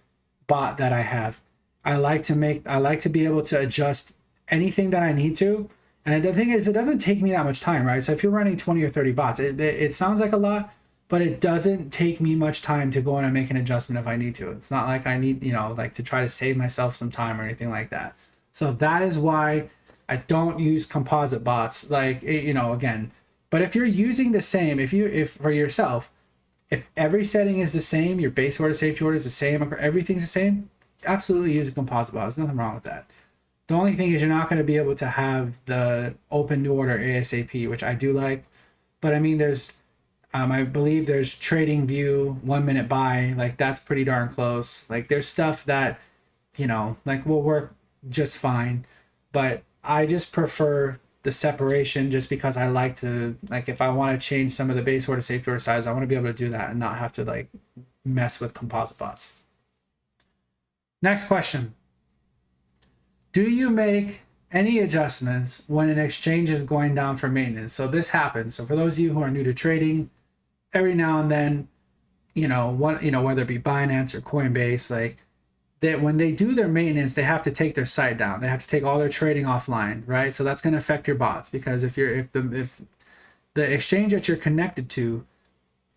S1: bot that I have. I like to be able to adjust anything that I need to. And the thing is, it doesn't take me that much time, right? So if you're running 20 or 30 bots, it sounds like a lot, but it doesn't take me much time to go in and make an adjustment if I need to. It's not like I need, like to try to save myself some time or anything like that. So that is why I don't use composite bots, like, again. But if you're using the same, if for yourself, if every setting is the same, your base order, safety order is the same, everything's the same, absolutely use a composite bot. There's nothing wrong with that. The only thing is, you're not going to be able to have the open new order ASAP, which I do like. But I mean, there's, I believe there's trading view, 1 minute buy, like that's pretty darn close. Like, there's stuff that, like will work just fine. But I just prefer the separation, just because I like to, like, if I want to change some of the base order, safety order size, I want to be able to do that and not have to like mess with composite bots. Next question. Do you make any adjustments when an exchange is going down for maintenance? So this happens. So for those of you who are new to trading, every now and then, whether it be Binance or Coinbase, like that, when they do their maintenance, they have to take their site down. They have to take all their trading offline, right? So that's going to affect your bots, because if the exchange that you're connected to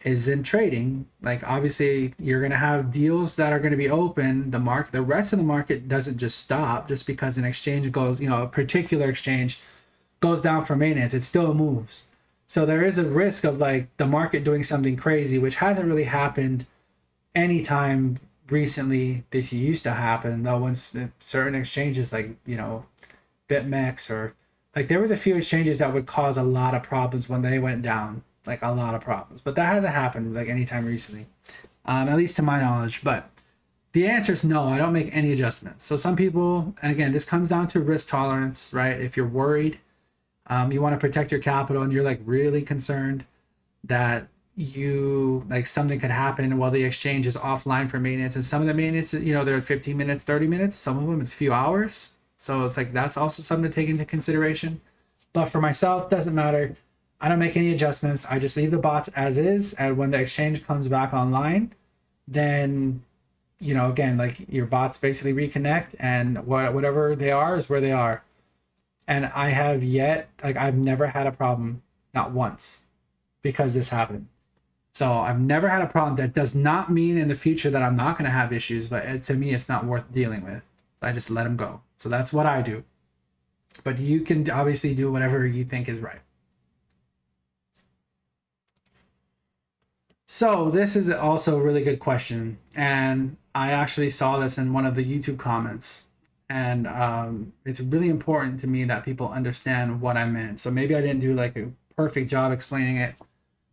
S1: is in trading, like obviously you're going to have deals that are going to be open. The rest of the market doesn't just stop just because an exchange goes, a particular exchange goes down for maintenance. It still moves. So there is a risk of like the market doing something crazy, which hasn't really happened anytime recently. This used to happen though, when certain exchanges like, BitMEX, or like there was a few exchanges that would cause a lot of problems when they went down. Like a lot of problems, but that hasn't happened like anytime recently, at least to my knowledge. But the answer is no, I don't make any adjustments. So some people, and again, this comes down to risk tolerance, right? If you're worried, you want to protect your capital, and you're like really concerned that something could happen while the exchange is offline for maintenance. And some of the maintenance, they're 15 minutes, 30 minutes. Some of them it's a few hours. So it's like, that's also something to take into consideration. But for myself, doesn't matter. I don't make any adjustments. I just leave the bots as is. And when the exchange comes back online, then, again, like your bots basically reconnect, and whatever they are is where they are. And I've never had a problem, not once, because this happened. So I've never had a problem. That does not mean in the future that I'm not going to have issues, but to me, it's not worth dealing with. So I just let them go. So that's what I do. but you can obviously do whatever you think is right. So this is also a really good question, and I actually saw this in one of the YouTube comments, and it's really important to me that people understand what I meant. So maybe I didn't do like a perfect job explaining it,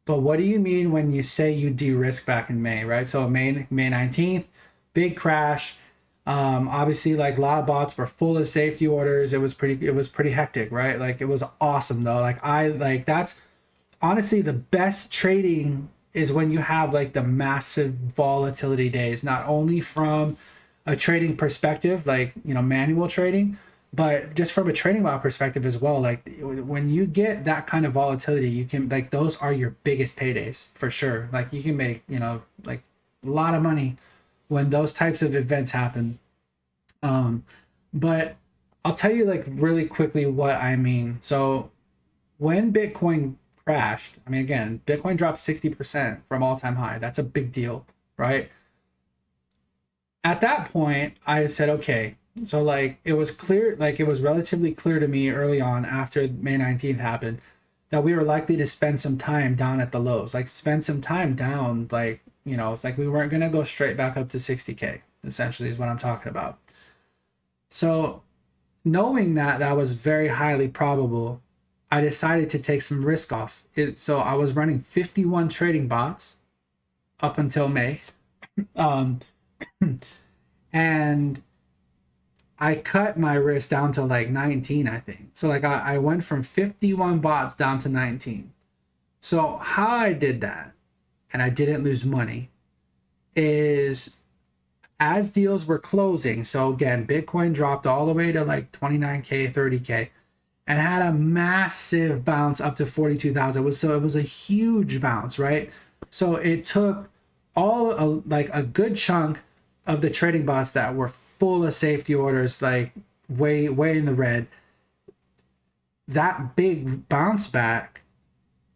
S1: but what do you mean when you say you de-risk back in May, right? So May 19th, big crash. Obviously, like a lot of bots were full of safety orders. It was pretty hectic, right? Like it was awesome though. That's honestly the best trading is when you have like the massive volatility days, not only from a trading perspective, like, you know, manual trading, but just from a trading bot perspective as well. Like when you get that kind of volatility, you can, like, those are your biggest paydays for sure. Like you can make, you know, like a lot of money when those types of events happen. But I'll tell you like really quickly what I mean. So when Bitcoin crashed, I mean, again, Bitcoin dropped 60% from all-time high. That's a big deal, right? At that point, I said, okay, so like it was clear, like it was relatively clear to me early on after May 19th happened that we were likely to spend some time down at the lows, like spend some time down, like, you know, it's like we weren't going to go straight back up to 60K, essentially is what I'm talking about. So knowing that that was very highly probable, I decided to take some risk off it. So I was running 51 trading bots up until May. And I cut my risk down to like 19, I think. So like I went from 51 bots down to 19. So how I did that, and I didn't lose money, is as deals were closing. So again, Bitcoin dropped all the way to like 29K, 30K. And had a massive bounce up to 42,000. It was a huge bounce, right? So it took like a good chunk of the trading bots that were full of safety orders, like way in the red. That big bounce back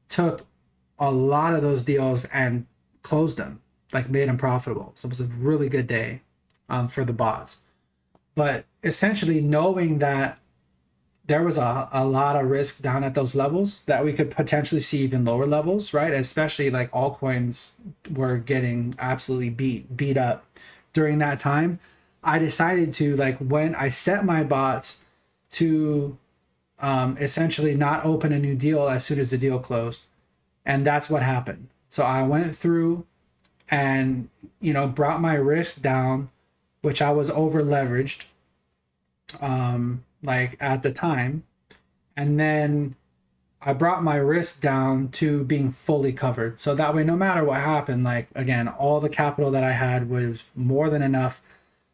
S1: took a lot of those deals and closed them, like made them profitable. So it was a really good day for the bots. But essentially knowing that there was a lot of risk down at those levels, that we could potentially see even lower levels, right? Especially like altcoins were getting absolutely beat up during that time. I decided to, like, when I set my bots to essentially not open a new deal as soon as the deal closed. And that's what happened. So I went through and, you know, brought my risk down, which I was over leveraged. Like at the time, and then I brought my risk down to being fully covered, so that way no matter what happened, like again, all the capital that I had was more than enough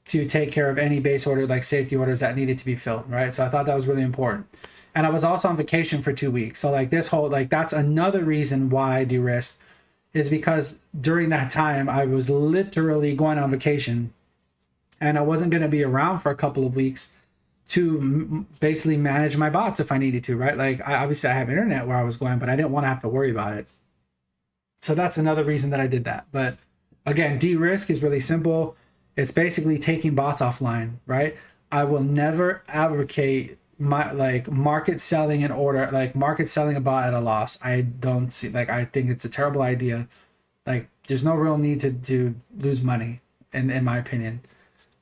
S1: to take care of any base order, like safety orders that needed to be filled, right? So I thought that was really important. And I was also on vacation for 2 weeks, so like this whole, like that's another reason why I de-risked, is because during that time I was literally going on vacation and I wasn't going to be around for a couple of weeks to basically manage my bots if I needed to, right? Like obviously I have internet where I was going, but I didn't want to have to worry about it. So that's another reason that I did that. But again, de-risk is really simple. It's basically taking bots offline, right? I will never advocate market selling an order, like market selling a bot at a loss. I don't see, like, I think it's a terrible idea. Like there's no real need to lose money in my opinion.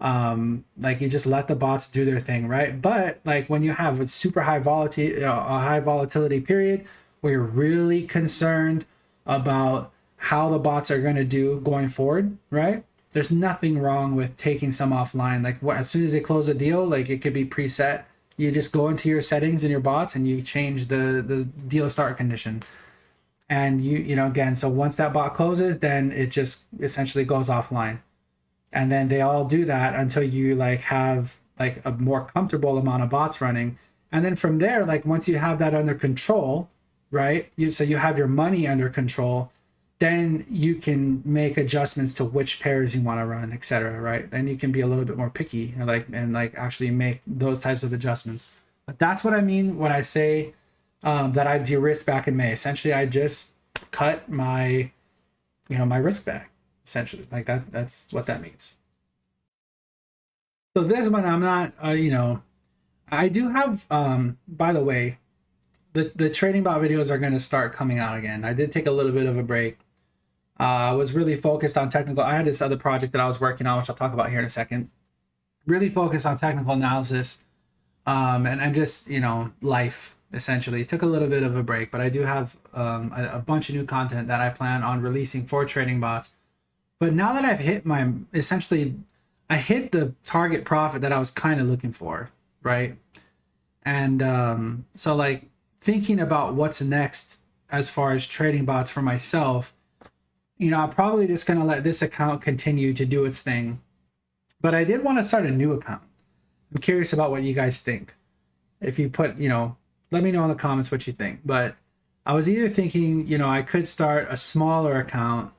S1: Like you just let the bots do their thing, right? But like when you have a super high volatility, a high volatility period where you're really concerned about how the bots are going to do going forward, right? There's nothing wrong with taking some offline. Like as soon as they close a deal, like it could be preset. You just go into your settings in your bots and you change the deal start condition. And you know, again, so once that bot closes, then it just essentially goes offline. And then they all do that until you like have like a more comfortable amount of bots running. And then from there, like once you have that under control, right? So you have your money under control, then you can make adjustments to which pairs you want to run, etc. Right? Then you can be a little bit more picky, and actually make those types of adjustments. But that's what I mean when I say that I de-risk back in May. Essentially, I just cut my, my risk back. Essentially, like that's what that means. So this one, I'm not, I I do have, by the way, the trading bot videos are going to start coming out again. I did take a little bit of a break. I was really focused on technical. I had this other project that I was working on, which I'll talk about here in a second. Really focused on technical analysis, and just, you know, life essentially. Took a little bit of a break, but I do have a bunch of new content that I plan on releasing for trading bots. But now that I've hit my, essentially, I hit the target profit that I was kind of looking for, right? And so like thinking about what's next as far as trading bots for myself, you know, I'm probably just going to let this account continue to do its thing. But I did want to start a new account. I'm curious about what you guys think. If you put, you know, let me know in the comments what you think. But I was either thinking, you know, I could start a smaller account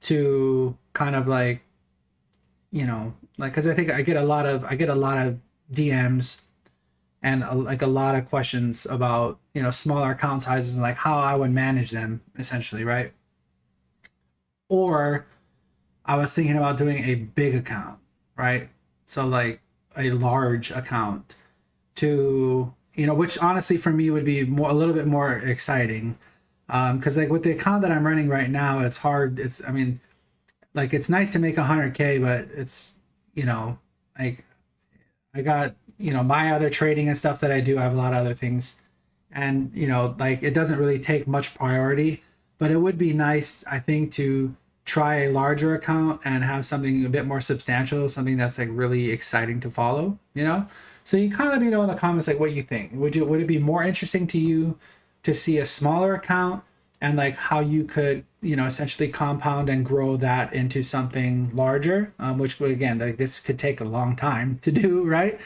S1: to kind of like, you know, like, because I think I get a lot of DMs and like a lot of questions about, you know, smaller account sizes and like how I would manage them essentially, right? Or I was thinking about doing a big account, right? So like a large account to, you know, which honestly for me would be more, a little bit more exciting. Because like with the account that I'm running right now, it's hard. I mean, like it's nice to make 100K, but it's, you know, like I got, you know, my other trading and stuff that I do. I have a lot of other things, and, you know, like it doesn't really take much priority, but it would be nice, I think, to try a larger account and have something a bit more substantial, something that's like really exciting to follow, you know? So you kind of let me know in the comments like what you think. Would it be more interesting to you to see a smaller account and like how you could, you know, essentially compound and grow that into something larger, which again, like this could take a long time to do, right?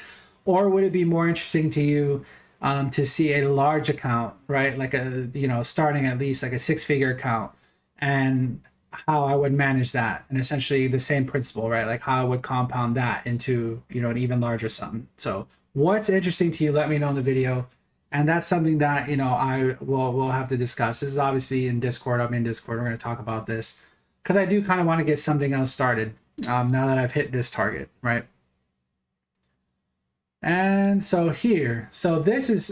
S1: Or would it be more interesting to you to see a large account, right? Like a, you know, starting at least like a 6-figure account, and how I would manage that, and essentially the same principle, right? Like how I would compound that into, you know, an even larger sum. So what's interesting to you, let me know in the video. And that's something that, you know, I will have to discuss. This is obviously in Discord. I'm in Discord. We're going to talk about this because I do kind of want to get something else started now that I've hit this target, right? And so here, so this is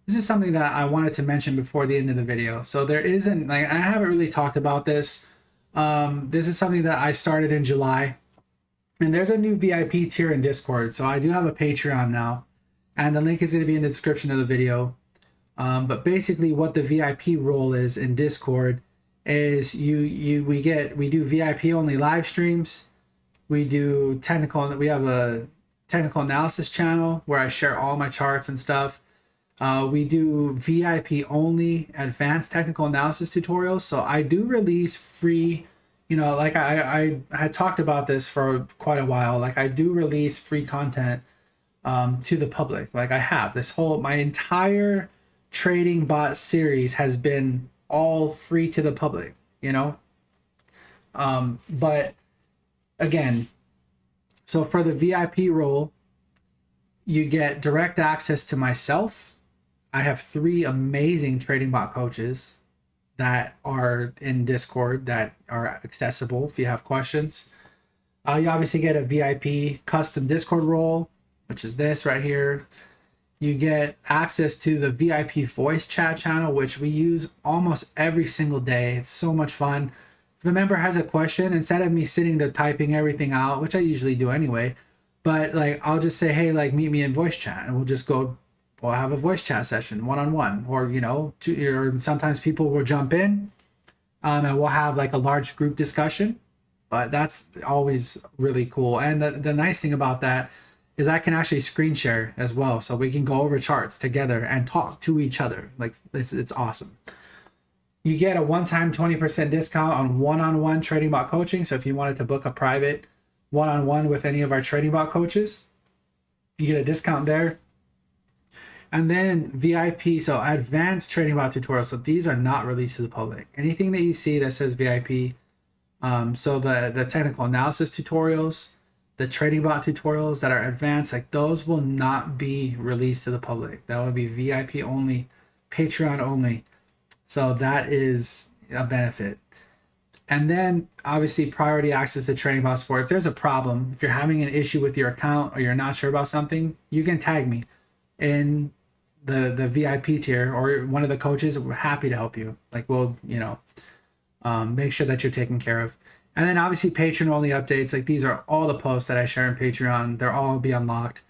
S1: something that I wanted to mention before the end of the video. So there isn't, like, I haven't really talked about this. This is something that I started in July, and there's a new VIP tier in Discord. So I do have a Patreon now, and the link is going to be in the description of the video. But basically what the VIP role is in Discord is we do VIP only live streams. We have a technical analysis channel where I share all my charts and stuff. We do VIP only advanced technical analysis tutorials. So I do release free, you know, like I had talked about this for quite a while. Like I do release free content to the public. Like I have my entire trading bot series has been all free to the public, you know? But again, so for the VIP role, you get direct access to myself. I have 3 amazing trading bot coaches that are in Discord that are accessible if you have questions. You obviously get a VIP custom Discord role, which is this right here. You get access to the VIP voice chat channel, which we use almost every single day. It's so much fun. If a member has a question, instead of me sitting there typing everything out, which I usually do anyway, but like I'll just say, hey, like meet me in voice chat, and we'll have a voice chat session one-on-one, or, you know, or sometimes people will jump in, and we'll have like a large group discussion. But that's always really cool. And the nice thing about that is I can actually screen share as well, so we can go over charts together and talk to each other. Like it's awesome. You get a one-time 20% discount on one-on-one trading bot coaching. So if you wanted to book a private one-on-one with any of our trading bot coaches, you get a discount there. And then VIP, so advanced trading bot tutorials. So these are not released to the public. Anything that you see that says VIP, so the technical analysis tutorials, the trading bot tutorials that are advanced, like those will not be released to the public. That would be VIP only, Patreon only. So that is a benefit. And then obviously priority access to training bot support. If there's a problem, if you're having an issue with your account or you're not sure about something, you can tag me in the VIP tier, or one of the coaches. We're happy to help you. Like we'll, make sure that you're taken care of. And then obviously Patreon only updates. Like these are all the posts that I share on Patreon. They're all be unlocked.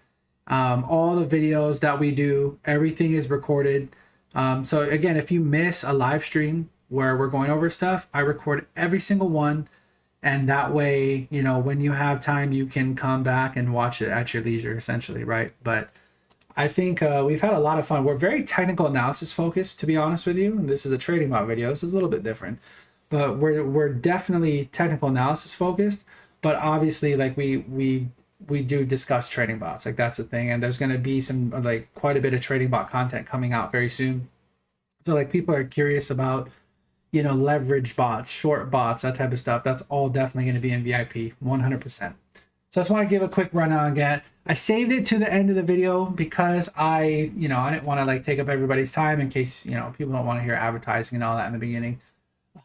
S1: All the videos that we do, everything is recorded. So again, if you miss a live stream where we're going over stuff, I record every single one. And that way, when you have time, you can come back and watch it at your leisure, essentially, right? But I think we've had a lot of fun. We're very technical analysis focused, to be honest with you. And this is a trading bot video, so it's a little bit different. But we're definitely technical analysis focused. But obviously, like we do discuss trading bots. Like that's the thing. And there's going to be some quite a bit of trading bot content coming out very soon. So like people are curious about, leverage bots, short bots, that type of stuff. That's all definitely going to be in VIP, 100%. So I just want to give a quick rundown again. I saved it to the end of the video because I didn't want to take up everybody's time in case, people don't want to hear advertising and all that in the beginning.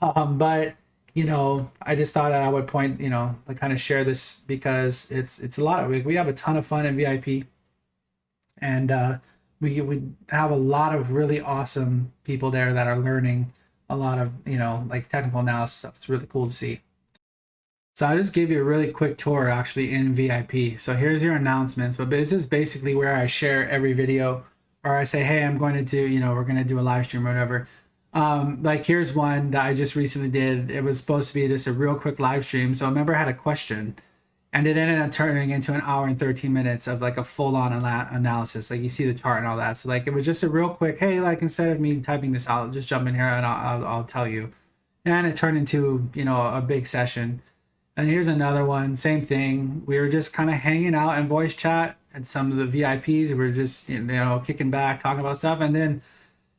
S1: But I just thought I would point, kind of share this because it's a lot of, we have a ton of fun in VIP, and we have a lot of really awesome people there that are learning a lot of, technical analysis stuff. It's really cool to see. So I just gave you a really quick tour actually in VIP. So here's your announcements, but this is basically where I share every video, or I say, hey, I'm going to do, we're going to do a live stream or whatever. Here's one that I just recently did. It was supposed to be just a real quick live stream. So I remember I had a question, and it ended up turning into an hour and 13 minutes of a full-on analysis. Like you see the chart and all that. So it was just a real quick, hey, instead of me typing this out, just jump in here and I'll tell you. And it turned into, a big session. And here's another one, same thing. We were just kind of hanging out in voice chat, and some of the VIPs were just, kicking back, talking about stuff. And then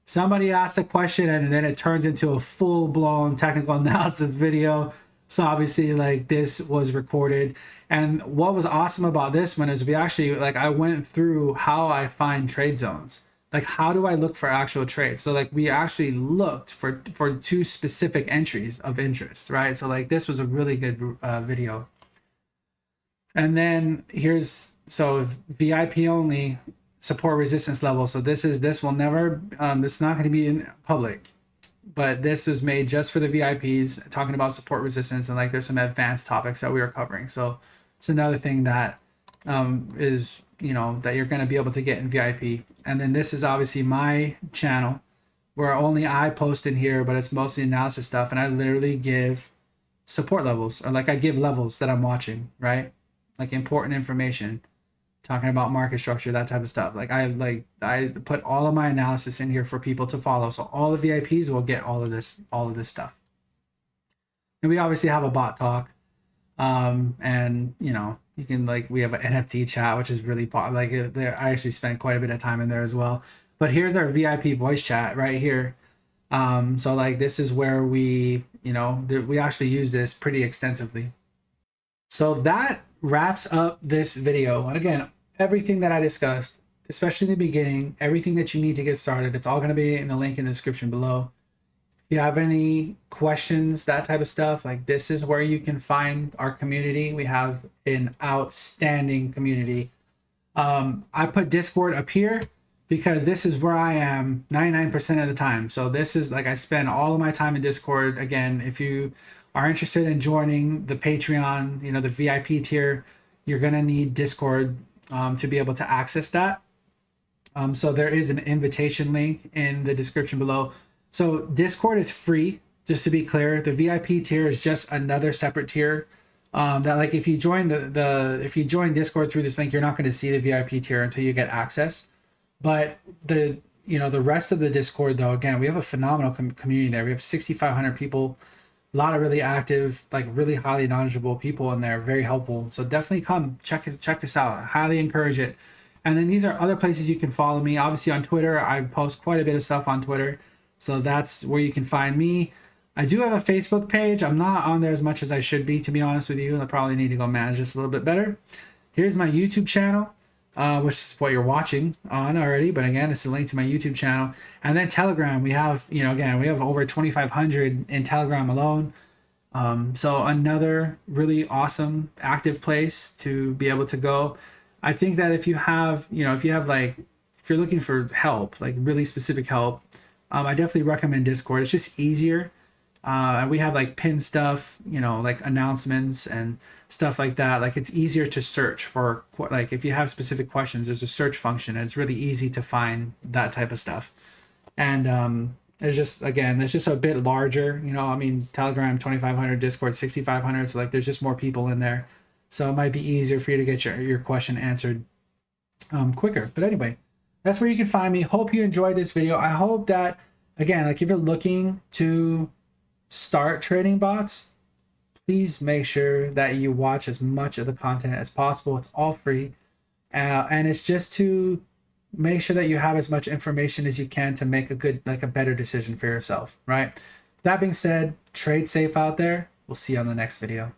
S1: somebody asked a question, and then it turns into a full-blown technical analysis video. So obviously, this was recorded. And what was awesome about this one is we actually, I went through how I find trade zones. How do I look for actual trades? So we actually looked for two specific entries of interest, right? So this was a really good video. And then so VIP only, support resistance level. So this will never, this is not going to be in public, but this was made just for the VIPs, talking about support resistance, and there's some advanced topics that we are covering. So it's another thing that is, that you're going to be able to get in VIP. And then this is obviously my channel where only I post in here, but it's mostly analysis stuff. And I literally give support levels, or I give levels that I'm watching, right? Important information, talking about market structure, that type of stuff. I put all of my analysis in here for people to follow. So all the VIPs will get all of this stuff. And we obviously have a bot talk. And you can we have an NFT chat, which is really there. I actually spent quite a bit of time in there as well. But here's our VIP voice chat right here. So this is where we, we actually use this pretty extensively. So that wraps up this video. And again, everything that I discussed, especially in the beginning, everything that you need to get started, it's all going to be in the link in the description below. If you have any questions, that type of stuff, this is where you can find our community. We have an outstanding community. I put Discord up here because this is where I am 99% of the time. So this is I spend all of my time in Discord. Again, if you are interested in joining the Patreon, the VIP tier, you're going to need Discord to be able to access that. So there is an invitation link in the description below. So Discord is free, just to be clear. The VIP tier is just another separate tier. That if you join if you join Discord through this link, you're not going to see the VIP tier until you get access. But the rest of the Discord, though, again, we have a phenomenal community there. We have 6,500 people, a lot of really active, really highly knowledgeable people in there, very helpful. So definitely come check this out. I highly encourage it. And then these are other places you can follow me. Obviously on Twitter, I post quite a bit of stuff on Twitter. So that's where you can find me. I do have a Facebook page. I'm not on there as much as I should be, to be honest with you. I probably need to go manage this a little bit better. Here's my YouTube channel, which is what you're watching on already. But again, it's a link to my YouTube channel. And then Telegram, we have, again, we have over 2,500 in Telegram alone. So another really awesome active place to be able to go. I think that if you have, if you have like, if you're looking for help, like really specific help, I definitely recommend Discord. It's just easier. We have like pin stuff, like announcements and stuff like that. Like it's easier to search for, like if you have specific questions, there's a search function and it's really easy to find that type of stuff. And it's just, again, it's just a bit larger, I mean, Telegram 2,500, Discord 6,500. So like there's just more people in there. So it might be easier for you to get your question answered quicker. But anyway, that's where you can find me. Hope you enjoyed this video. I hope that, again, like if you're looking to start trading bots, please make sure that you watch as much of the content as possible. It's all free. And it's just to make sure that you have as much information as you can to make a good, like a better decision for yourself, right? That being said, trade safe out there. We'll see you on the next video.